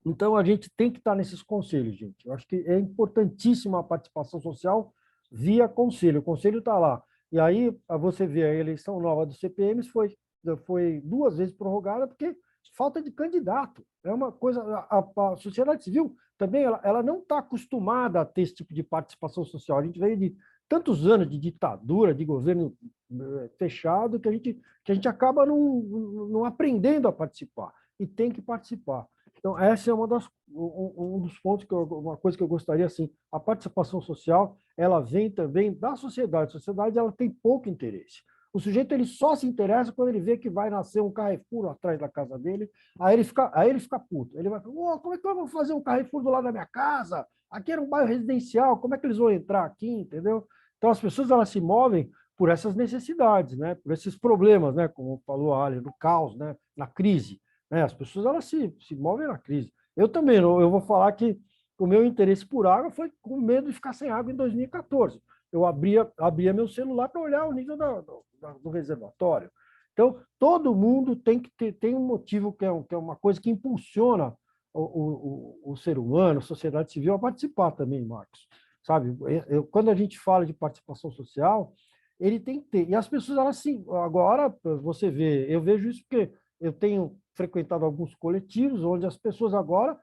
Então, a gente tem que estar nesses conselhos, gente. Eu acho que é importantíssima a participação social via conselho. O conselho está lá. E aí, você vê a eleição nova do CPMs foi 2 vezes prorrogada porque falta de candidato. É uma coisa... A sociedade civil também ela não está acostumada a ter esse tipo de participação social. A gente veio de tantos anos de ditadura, de governo fechado, que a gente acaba não aprendendo a participar. E tem que participar. Então, essa é um dos pontos, uma coisa que eu gostaria, assim, a participação social, ela vem também da sociedade. A sociedade ela tem pouco interesse. O sujeito ele só se interessa quando ele vê que vai nascer um Carrefour atrás da casa dele, aí ele fica puto. Ele vai falar, como é que eu vou fazer um Carrefour do lado da minha casa? Aqui era um bairro residencial, como é que eles vão entrar aqui, entendeu? Então, as pessoas elas se movem por essas necessidades, né? Por esses problemas, né? Como falou a Ali, do caos, né? Na crise. As pessoas elas se movem na crise. Eu também, eu vou falar que o meu interesse por água foi com medo de ficar sem água em 2014. Eu abria meu celular para olhar o nível do reservatório. Então, todo mundo tem um motivo que é uma coisa que impulsiona o ser humano, a sociedade civil a participar também, Marcos. Sabe? Quando a gente fala de participação social, ele tem que ter. E as pessoas, elas sim, agora você vê, eu vejo isso porque eu tenho frequentado alguns coletivos onde as pessoas agora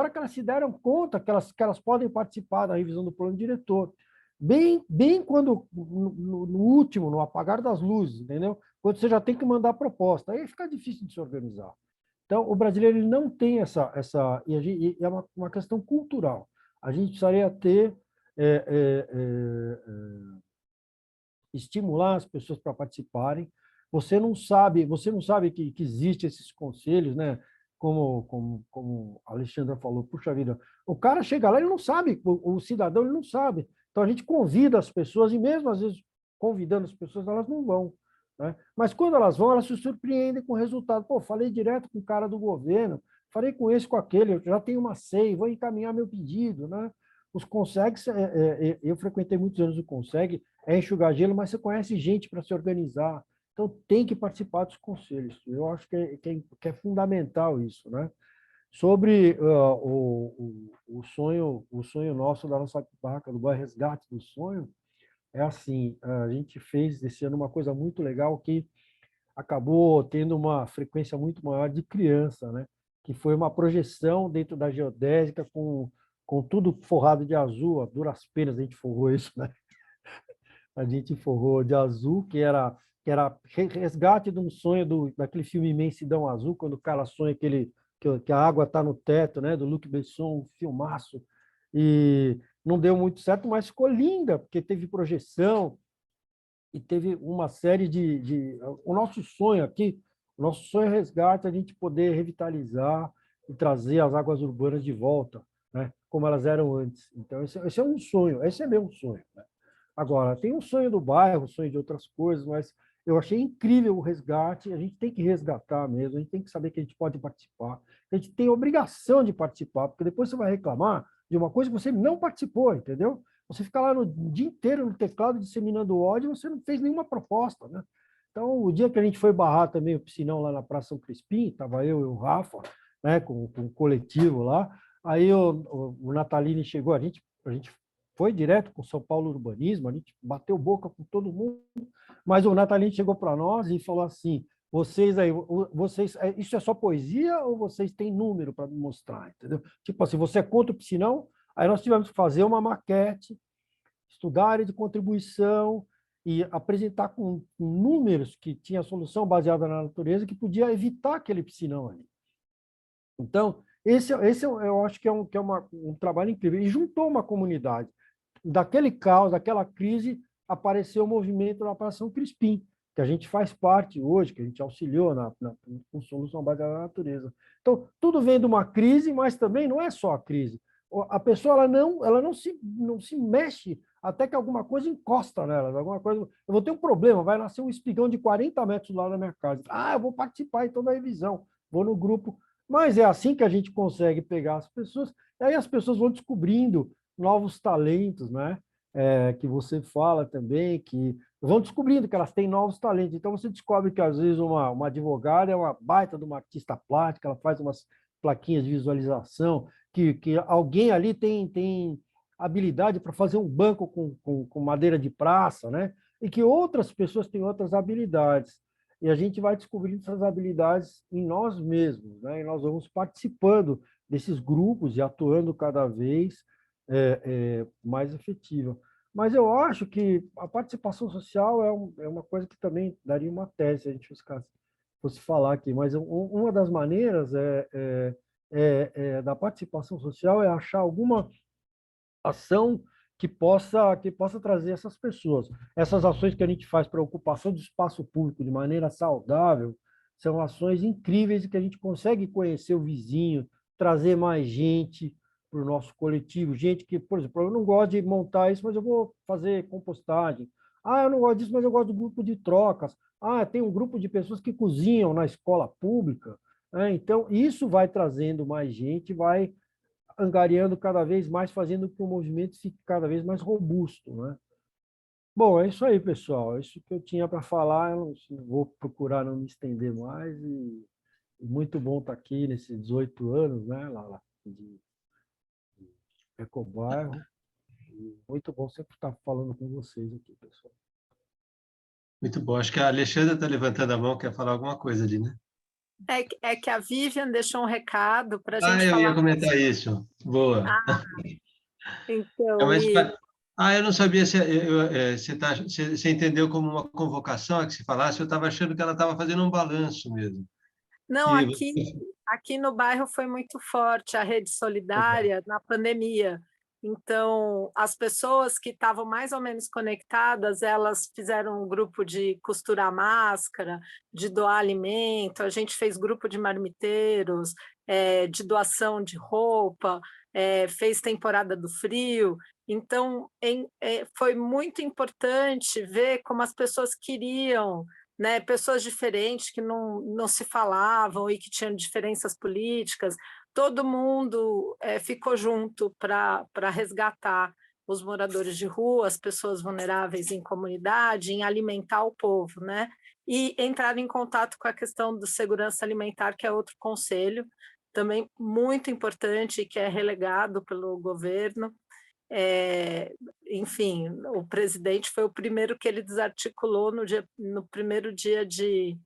que elas se deram conta que elas podem participar da revisão do plano diretor. Bem quando, no último, no apagar das luzes, entendeu? Quando você já tem que mandar a proposta, aí fica difícil de se organizar. Então, o brasileiro ele não tem essa e é uma questão cultural. A gente precisaria ter estimular as pessoas para participarem. Você não sabe que existe esses conselhos, né? Como a Alexandra falou, puxa vida, o cara chega lá, ele não sabe, o cidadão ele não sabe. Então a gente convida as pessoas, e mesmo às vezes convidando as pessoas, elas não vão, né? Mas quando elas vão, elas se surpreendem com o resultado. Pô, falei direto com o cara do governo, falei com esse, com aquele, eu já tenho uma SEI, vou encaminhar meu pedido, né? Os Consegues, eu frequentei muitos anos o Consegue, é enxugar gelo, mas você conhece gente para se organizar. Então, tem que participar dos conselhos. Eu acho que é fundamental isso, né? Sobre o sonho nosso da nossa barraca do bairro, Resgate do Sonho, é assim, a gente fez esse ano uma coisa muito legal que acabou tendo uma frequência muito maior de criança, né? Que foi uma projeção dentro da geodésica com tudo forrado de azul, a duras penas a gente forrou isso, né? A gente forrou de azul, que era resgate de um sonho daquele filme Imensidão Azul, quando o cara sonha que a água está no teto, né? Do Luc Besson, um filmaço. E não deu muito certo, mas ficou linda, porque teve projeção e teve uma série O nosso sonho aqui, o nosso sonho é resgate, a gente poder revitalizar e trazer as águas urbanas de volta, né? Como elas eram antes. Então, esse é um sonho, esse é meu sonho, né? Agora, tem um sonho do bairro, um sonho de outras coisas, mas eu achei incrível o resgate, a gente tem que resgatar mesmo, a gente tem que saber que a gente pode participar, a gente tem obrigação de participar, porque depois você vai reclamar de uma coisa que você não participou, entendeu? Você fica lá no dia inteiro no teclado disseminando ódio e você não fez nenhuma proposta, né? Então, o dia que a gente foi barrar também o piscinão lá na Praça São Crispim, estava eu e o Rafa, né, com o coletivo lá, aí o Natalini chegou, a gente foi direto com São Paulo Urbanismo, a gente bateu boca com todo mundo, mas o Natalini chegou para nós e falou assim, vocês, isso é só poesia ou vocês têm número para me mostrar, entendeu? Tipo assim, você é contra o piscinão? Aí nós tivemos que fazer uma maquete, estudar a área de contribuição e apresentar com números que tinha solução baseada na natureza que podia evitar aquele piscinão ali. Então, esse eu acho que é um trabalho incrível. E juntou uma comunidade. Daquele caos, daquela crise, apareceu o movimento da Praça São Crispim, que a gente faz parte hoje, que a gente auxiliou com solução baseada na natureza. Então, tudo vem de uma crise, mas também não é só a crise. A pessoa ela não se mexe até que alguma coisa encosta nela. Alguma coisa, eu vou ter um problema, vai nascer um espigão de 40 metros lá na minha casa. Eu vou participar então da revisão, vou no grupo. Mas é assim que a gente consegue pegar as pessoas, e aí as pessoas vão descobrindo novos talentos, né? Que você fala também, que vão descobrindo que elas têm novos talentos. Então, você descobre que, às vezes, uma advogada é uma baita de uma artista plástica, ela faz umas plaquinhas de visualização, que alguém ali tem habilidade para fazer um banco com madeira de praça, né? E que outras pessoas têm outras habilidades. E a gente vai descobrindo essas habilidades em nós mesmos, né? E nós vamos participando desses grupos e atuando cada vez mais efetiva. Mas eu acho que a participação social é uma coisa que também daria uma tese, se a gente fosse falar aqui. Mas uma das maneiras da participação social é achar alguma ação que possa trazer essas pessoas. Essas ações que a gente faz para a ocupação do espaço público de maneira saudável são ações incríveis e que a gente consegue conhecer o vizinho, trazer mais gente para o nosso coletivo, gente que, por exemplo, eu não gosto de montar isso, mas eu vou fazer compostagem. Eu não gosto disso, mas eu gosto do grupo de trocas. Tem um grupo de pessoas que cozinham na escola pública. Então, isso vai trazendo mais gente, vai angariando cada vez mais, fazendo com que o movimento fique cada vez mais robusto, né? Bom, é isso aí, pessoal. É isso que eu tinha para falar. Eu vou procurar não me estender mais. E muito bom estar aqui nesses 18 anos, né, Lala, de Ecobairro. E muito bom sempre estar falando com vocês aqui, pessoal. Muito bom. Acho que a Alexandra está levantando a mão, quer falar alguma coisa ali, né? É que a Vivian deixou um recado para a gente eu falar. ia comentar isso. Boa. Então, eu não sabia se você entendeu como uma convocação que se falasse, eu estava achando que ela estava fazendo um balanço mesmo. Não, aqui no bairro foi muito forte a rede solidária na pandemia. Então, as pessoas que estavam mais ou menos conectadas, elas fizeram um grupo de costurar máscara, de doar alimento, a gente fez grupo de marmiteiros, de doação de roupa, fez temporada do frio. Então, foi muito importante ver como as pessoas queriam, né, pessoas diferentes que não se falavam e que tinham diferenças políticas, todo mundo ficou junto para resgatar os moradores de rua, as pessoas vulneráveis em comunidade, em alimentar o povo, né? E entrar em contato com a questão da segurança alimentar, que é outro conselho, também muito importante, que é relegado pelo governo. Enfim, o presidente foi o primeiro que ele desarticulou no primeiro dia de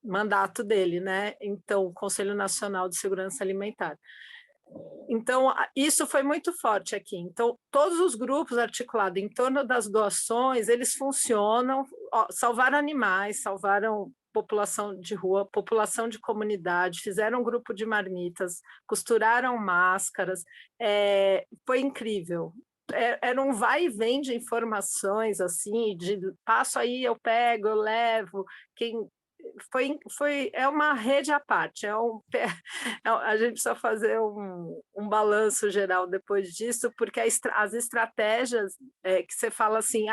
mandato dele, né? Então, o Conselho Nacional de Segurança Alimentar. Então, isso foi muito forte aqui. Então, todos os grupos articulados em torno das doações, eles funcionam, salvaram animais, salvaram população de rua, população de comunidade, fizeram um grupo de marmitas, costuraram máscaras, foi incrível. Era um vai e vem de informações, assim, de passo aí, eu pego, eu levo, é uma rede à parte, a gente precisa fazer um balanço geral depois disso, porque as estratégias que você fala assim,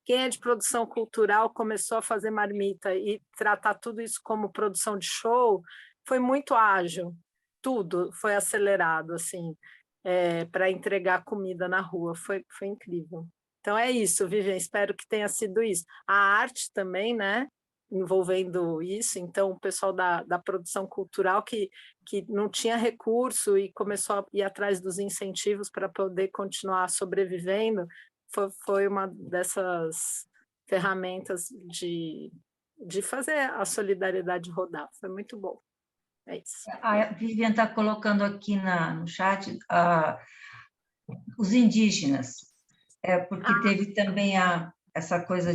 quem é de produção cultural começou a fazer marmita e tratar tudo isso como produção de show, foi muito ágil, tudo foi acelerado, assim, para entregar comida na rua, foi incrível. Então é isso, Vivian, espero que tenha sido isso. A arte também, né? Envolvendo isso, então o pessoal da produção cultural que não tinha recurso e começou a ir atrás dos incentivos para poder continuar sobrevivendo, foi uma dessas ferramentas de fazer a solidariedade rodar, foi muito bom. É isso. A Vivian está colocando aqui no chat os indígenas, porque teve também essa coisa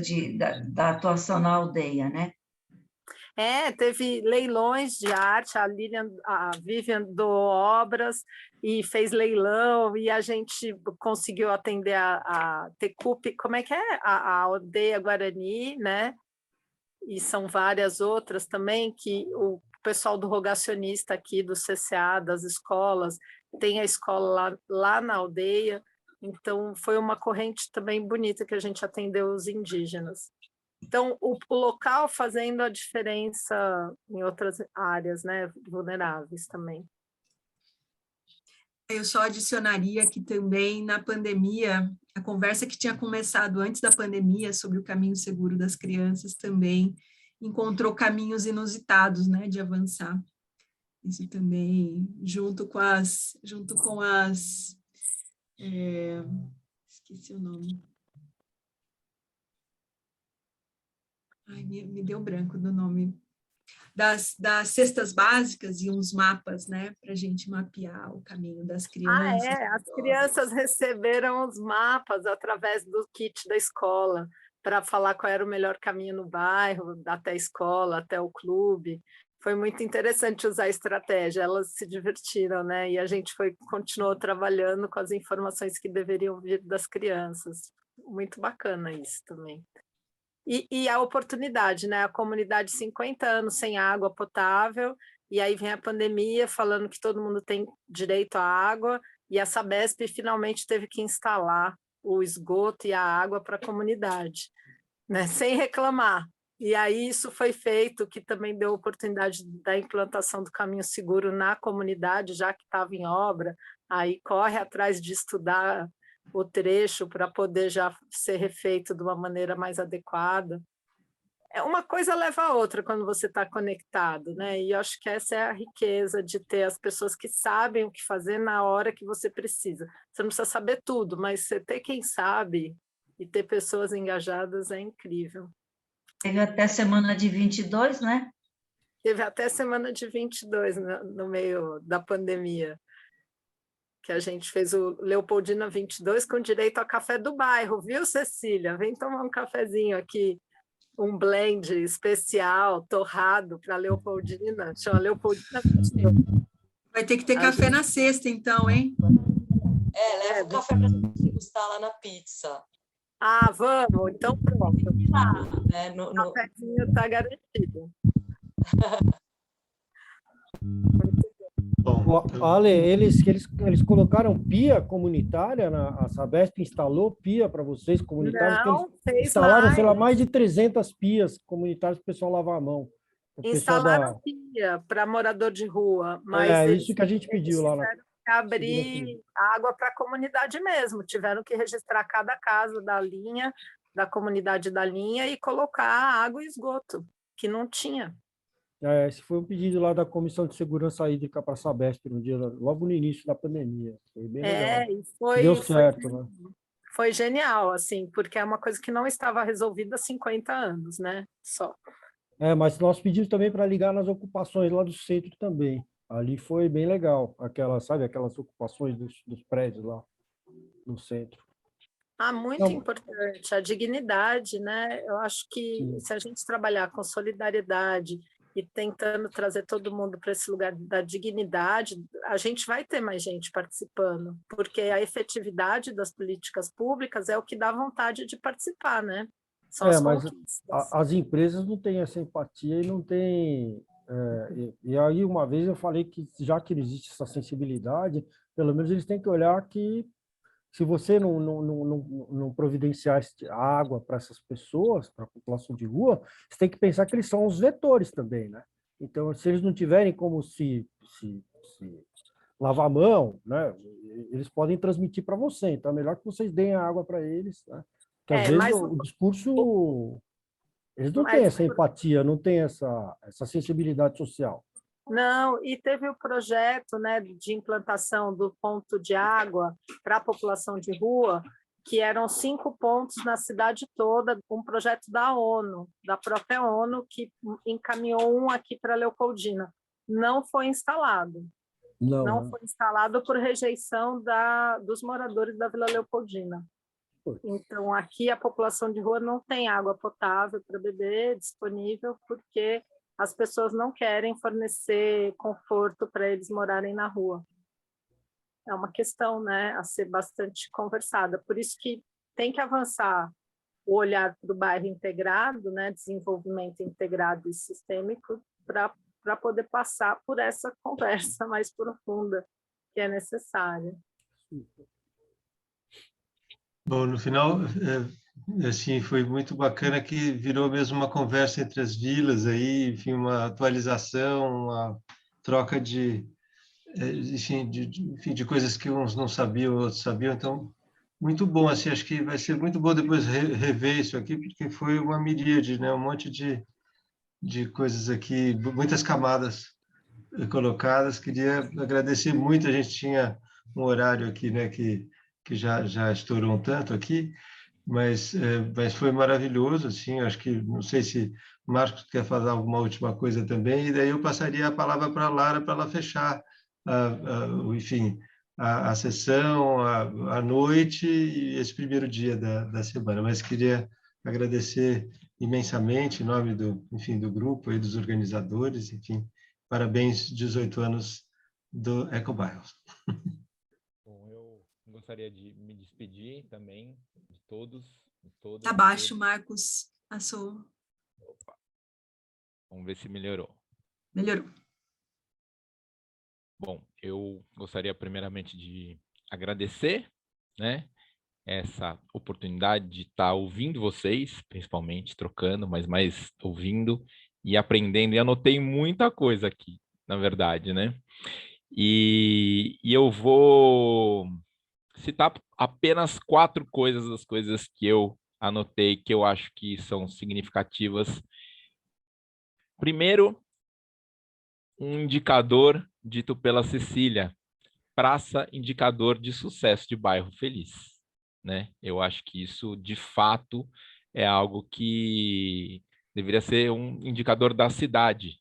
da atuação na aldeia, né? Teve leilões de arte, a Vivian doou obras e fez leilão, e a gente conseguiu atender a Tecupe, como é que é? A aldeia Guarani, né? E são várias outras também, que o pessoal do rogacionista aqui, do CCA, das escolas, tem a escola lá na aldeia. Então, foi uma corrente também bonita que a gente atendeu os indígenas. Então, o local fazendo a diferença em outras áreas, né, vulneráveis também. Eu só adicionaria que também, na pandemia, a conversa que tinha começado antes da pandemia sobre o caminho seguro das crianças também encontrou caminhos inusitados, né, de avançar. Isso também, junto com as esqueci o nome. Ai, me deu branco do nome. Das cestas básicas e uns mapas, né, para a gente mapear o caminho das crianças. As crianças receberam os mapas através do kit da escola, para falar qual era o melhor caminho no bairro, até a escola, até o clube. Foi muito interessante usar a estratégia, elas se divertiram, né? E a gente continuou trabalhando com as informações que deveriam vir das crianças. Muito bacana isso também. E a oportunidade, né? A comunidade 50 anos sem água potável, e aí vem a pandemia falando que todo mundo tem direito à água, e a Sabesp finalmente teve que instalar o esgoto e a água para a comunidade, né? Sem reclamar. E aí isso foi feito, que também deu oportunidade da implantação do caminho seguro na comunidade, já que estava em obra, aí corre atrás de estudar o trecho para poder já ser refeito de uma maneira mais adequada. Uma coisa leva a outra quando você está conectado, né? E eu acho que essa é a riqueza de ter as pessoas que sabem o que fazer na hora que você precisa. Você não precisa saber tudo, mas você ter quem sabe e ter pessoas engajadas é incrível. Teve até semana de 22, né? Teve até semana de 22 no meio da pandemia, que a gente fez o Leopoldina 22 com direito a café do bairro, viu, Cecília? Vem tomar um cafezinho aqui, um blend especial, torrado para Leopoldina, chama Leopoldina 22. Vai ter que ter café na sexta, então, hein? Leva o café para degustar lá na pizza. Ah, vamos, então pronto. Né? O cafezinho está garantido. Bom, Ale, eles colocaram pia comunitária, a Sabesp instalou pia para vocês comunitários, porque Não, eles fez instalaram, mais. sei lá, mais de 300 pias comunitárias para o pessoal lavar a mão. O pessoal Instalaram pia para morador de rua, mas isso que a gente pediu lá na tiveram que abrir água para a comunidade mesmo, tiveram que registrar cada casa da linha, da comunidade da linha e colocar água e esgoto, que não tinha. Esse foi um pedido lá da Comissão de Segurança Hídrica para a Sabesp, logo no início da pandemia. Foi bem legal. E Deu certo, né? Foi genial, assim, porque é uma coisa que não estava resolvida há 50 anos, né? Só. Mas nós pedimos também para ligar nas ocupações lá do centro também. Ali foi bem legal, aquelas ocupações dos prédios lá no centro. Muito importante, a dignidade, né? Eu acho que se a gente trabalhar com solidariedade e tentando trazer todo mundo para esse lugar da dignidade, a gente vai ter mais gente participando, porque a efetividade das políticas públicas é o que dá vontade de participar, né? São as mas conquistas. as empresas não têm essa empatia e não têm... e aí, uma vez eu falei que, já que não existe essa sensibilidade, pelo menos eles têm que olhar que se você não providenciar água para essas pessoas, para a população de rua, você tem que pensar que eles são os vetores também, né? Então, se eles não tiverem como se lavar a mão, né, eles podem transmitir para você. Então, é melhor que vocês deem a água para eles, né? Porque, às vezes, o discurso... Eles não têm essa empatia, não têm essa sensibilidade social. Não, e teve o projeto, né, de implantação do ponto de água para a população de rua, que eram 5 pontos na cidade toda, um projeto da ONU, da própria ONU, que encaminhou um aqui para Leopoldina. Não foi instalado. Não foi instalado por rejeição dos moradores da Vila Leopoldina. Então, aqui a população de rua não tem água potável para beber disponível, porque as pessoas não querem fornecer conforto para eles morarem na rua. É uma questão, né, a ser bastante conversada. Por isso que tem que avançar o olhar para o bairro integrado, né, desenvolvimento integrado e sistêmico, para poder passar por essa conversa mais profunda que é necessária. Bom, no final, assim, foi muito bacana que virou mesmo uma conversa entre as vilas aí, enfim, uma atualização, uma troca enfim, de coisas que uns não sabiam, outros sabiam. Então, muito bom, assim, acho que vai ser muito bom depois rever isso aqui, porque foi uma miríade, né, um monte de coisas aqui, muitas camadas colocadas. Queria agradecer muito, a gente tinha um horário aqui, né, que já estourou um tanto aqui, mas foi maravilhoso, assim, acho que, não sei se o Marcos quer falar alguma última coisa também, e daí eu passaria a palavra para a Lara para ela fechar, enfim, a sessão, a noite e esse primeiro dia da semana, mas queria agradecer imensamente em nome enfim, do grupo e dos organizadores, enfim, parabéns, 18 anos do Ecobairros. Gostaria de me despedir também de todos. Tá baixo, Marcos. Passou. Opa. Vamos ver se melhorou. Melhorou. Bom, eu gostaria primeiramente de agradecer, né, essa oportunidade de estar ouvindo vocês, principalmente trocando, mas mais ouvindo e aprendendo. E anotei muita coisa aqui, na verdade, né? E eu vou citar apenas 4 coisas das coisas que eu anotei, que eu acho que são significativas. Primeiro, um indicador dito pela Cecília, praça indicador de sucesso de bairro feliz, né? Eu acho que isso, de fato, é algo que deveria ser um indicador da cidade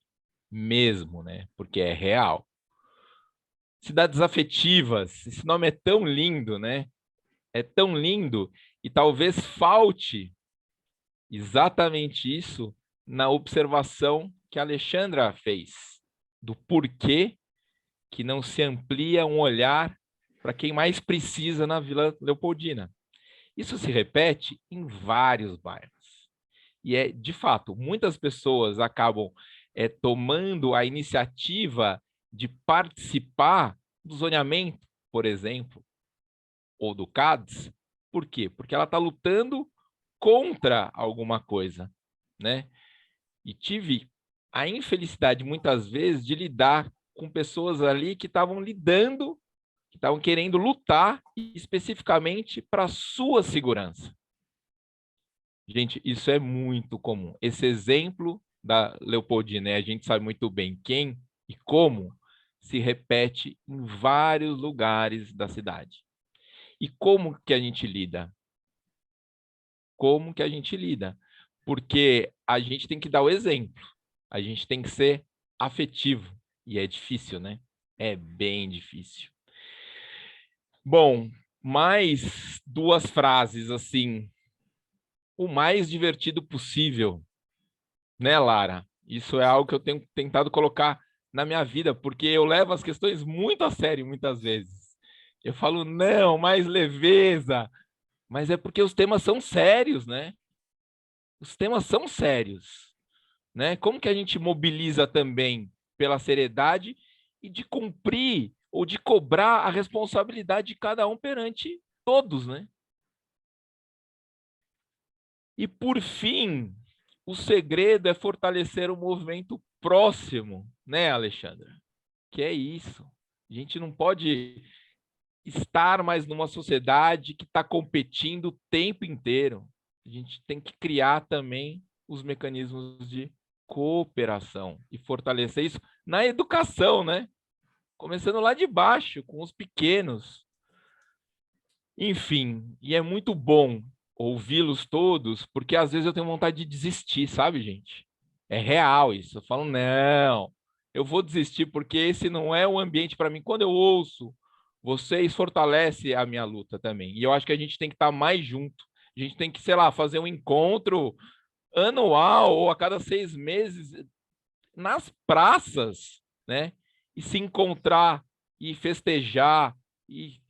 mesmo, né? Porque é real. Cidades afetivas, esse nome é tão lindo, né? É tão lindo e talvez falte exatamente isso na observação que a Alexandra fez, do porquê que não se amplia um olhar para quem mais precisa na Vila Leopoldina. Isso se repete em vários bairros. E de fato, muitas pessoas acabam tomando a iniciativa de participar do zoneamento, por exemplo, ou do CADS. Por quê? Porque ela está lutando contra alguma coisa, né? E tive a infelicidade, muitas vezes, de lidar com pessoas ali que estavam lidando, que estavam querendo lutar especificamente para a sua segurança. Gente, isso é muito comum. Esse exemplo da Leopoldina, a gente sabe muito bem quem e como, se repete em vários lugares da cidade. E como que a gente lida? Como que a gente lida? Porque a gente tem que dar o exemplo. A gente tem que ser afetivo. E é difícil, né? É bem difícil. Bom, mais duas frases, assim. O mais divertido possível, né, Lara? Isso é algo que eu tenho tentado colocar na minha vida, porque eu levo as questões muito a sério, muitas vezes. Eu falo, não, mais leveza. Mas é porque os temas são sérios, né? Os temas são sérios, né? Como que a gente mobiliza também pela seriedade e de cumprir ou de cobrar a responsabilidade de cada um perante todos, né? E, por fim, o segredo é fortalecer o movimento próximo, né, Alexandra? Que é isso. A gente não pode estar mais numa sociedade que está competindo o tempo inteiro. A gente tem que criar também os mecanismos de cooperação e fortalecer isso na educação, né? Começando lá de baixo, com os pequenos. Enfim, e é muito bom ouvi-los todos, porque às vezes eu tenho vontade de desistir, sabe, gente? É real isso. Eu falo, não, eu vou desistir porque esse não é o ambiente para mim. Quando eu ouço vocês, fortalece a minha luta também. E eu acho que a gente tem que estar mais junto. A gente tem que, sei lá, fazer um encontro anual ou a cada 6 meses nas praças, né? E se encontrar e festejar e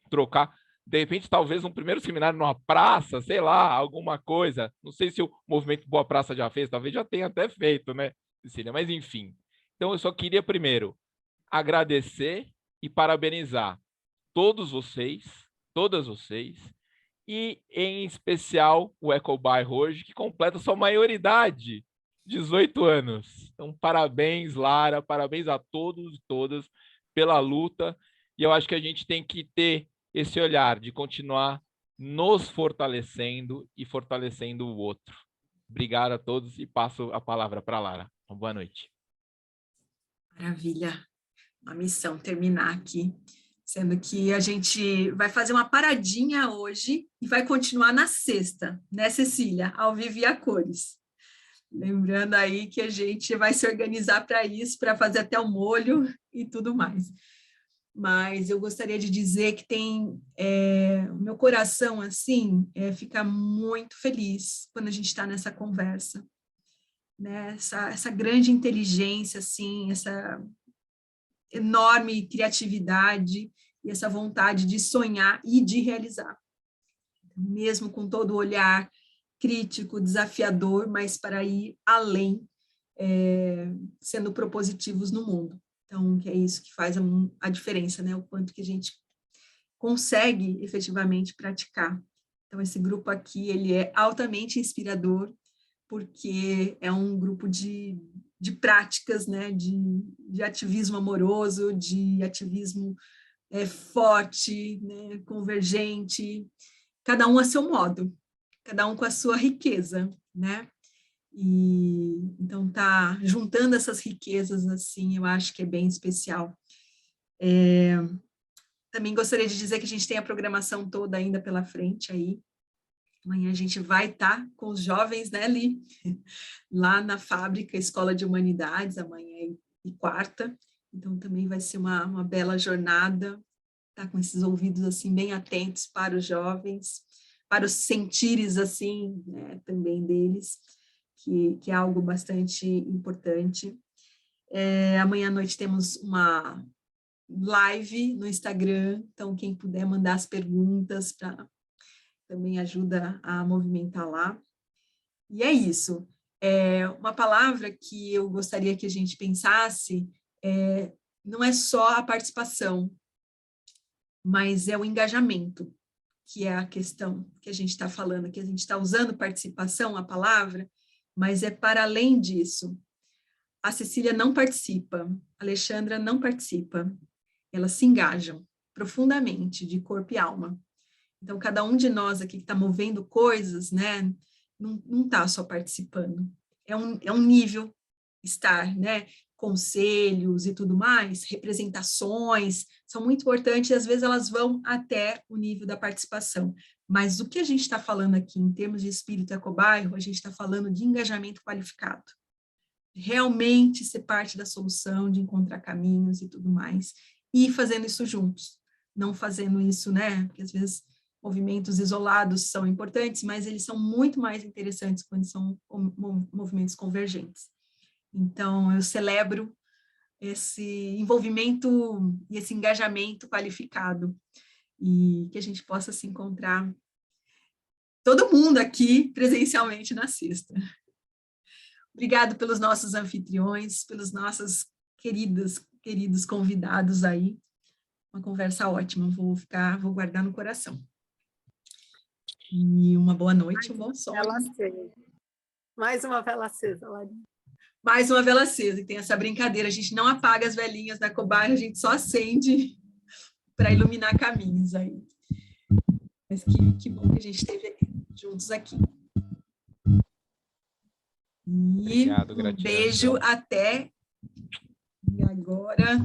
trocar. De repente, talvez um primeiro seminário numa praça, sei lá, alguma coisa. Não sei se o movimento Boa Praça já fez, talvez já tenha até feito, né, Cecília? Mas, enfim. Então, eu só queria, primeiro, agradecer e parabenizar todos vocês, todas vocês, e, em especial, o Ecobairro hoje, que completa sua maioridade, 18 anos. Então, parabéns, Lara, parabéns a todos e todas pela luta. E eu acho que a gente tem que ter esse olhar de continuar nos fortalecendo e fortalecendo o outro. Obrigado a todos e passo a palavra para a Lara. Uma boa noite. Maravilha. Uma missão terminar aqui, sendo que a gente vai fazer uma paradinha hoje e vai continuar na sexta, né, Cecília? Ao vivo e a cores. Lembrando aí que a gente vai se organizar para isso, para fazer até o molho e tudo mais. Mas eu gostaria de dizer que tem o meu coração, assim, fica muito feliz quando a gente está nessa conversa, né? Essa grande inteligência, assim, essa enorme criatividade e essa vontade de sonhar e de realizar. Mesmo com todo o olhar crítico, desafiador, mas para ir além, sendo propositivos no mundo. Então, que é isso que faz a diferença, né? O quanto que a gente consegue efetivamente praticar. Então, esse grupo aqui, ele é altamente inspirador, porque é um grupo de práticas, né? De ativismo amoroso, de ativismo forte, né? Convergente, cada um a seu modo, cada um com a sua riqueza, né? E então tá juntando essas riquezas assim, eu acho que é bem especial. Também gostaria de dizer que a gente tem a programação toda ainda pela frente aí. Amanhã a gente vai estar com os jovens, né, Li? Lá na fábrica Escola de Humanidades, amanhã e quarta. Então também vai ser uma bela jornada, tá com esses ouvidos assim bem atentos para os jovens, para os sentires assim, né, também deles. Que é algo bastante importante. Amanhã à noite temos uma live no Instagram, então quem puder mandar as perguntas também ajuda a movimentar lá. E é isso. Uma palavra que eu gostaria que a gente pensasse não é só a participação, mas é o engajamento, que é a questão que a gente está falando, que a gente está usando participação, a palavra, mas é para além disso. A Cecília não participa, a Alexandra não participa, elas se engajam profundamente, de corpo e alma. Então, cada um de nós aqui que está movendo coisas, né, não está só participando, é um nível estar, né, conselhos e tudo mais, representações, são muito importantes e às vezes elas vão até o nível da participação. Mas o que a gente está falando aqui, em termos de espírito ecobairro, a gente está falando de engajamento qualificado. Realmente ser parte da solução, de encontrar caminhos e tudo mais, e fazendo isso juntos, não fazendo isso, né, porque às vezes movimentos isolados são importantes, mas eles são muito mais interessantes quando são movimentos convergentes. Então, eu celebro esse envolvimento e esse engajamento qualificado, e que a gente possa se encontrar, todo mundo aqui, presencialmente na sexta. Obrigado pelos nossos anfitriões, pelos nossos queridos convidados aí. Uma conversa ótima, vou guardar no coração. E uma boa noite, um bom sono. Mais uma vela acesa, Larinha. Mais uma vela acesa, e tem essa brincadeira, a gente não apaga as velinhas da cobaia, a gente só acende para iluminar caminhos aí. Mas que bom que a gente esteve juntos aqui. E Obrigado, um beijo, até. E agora...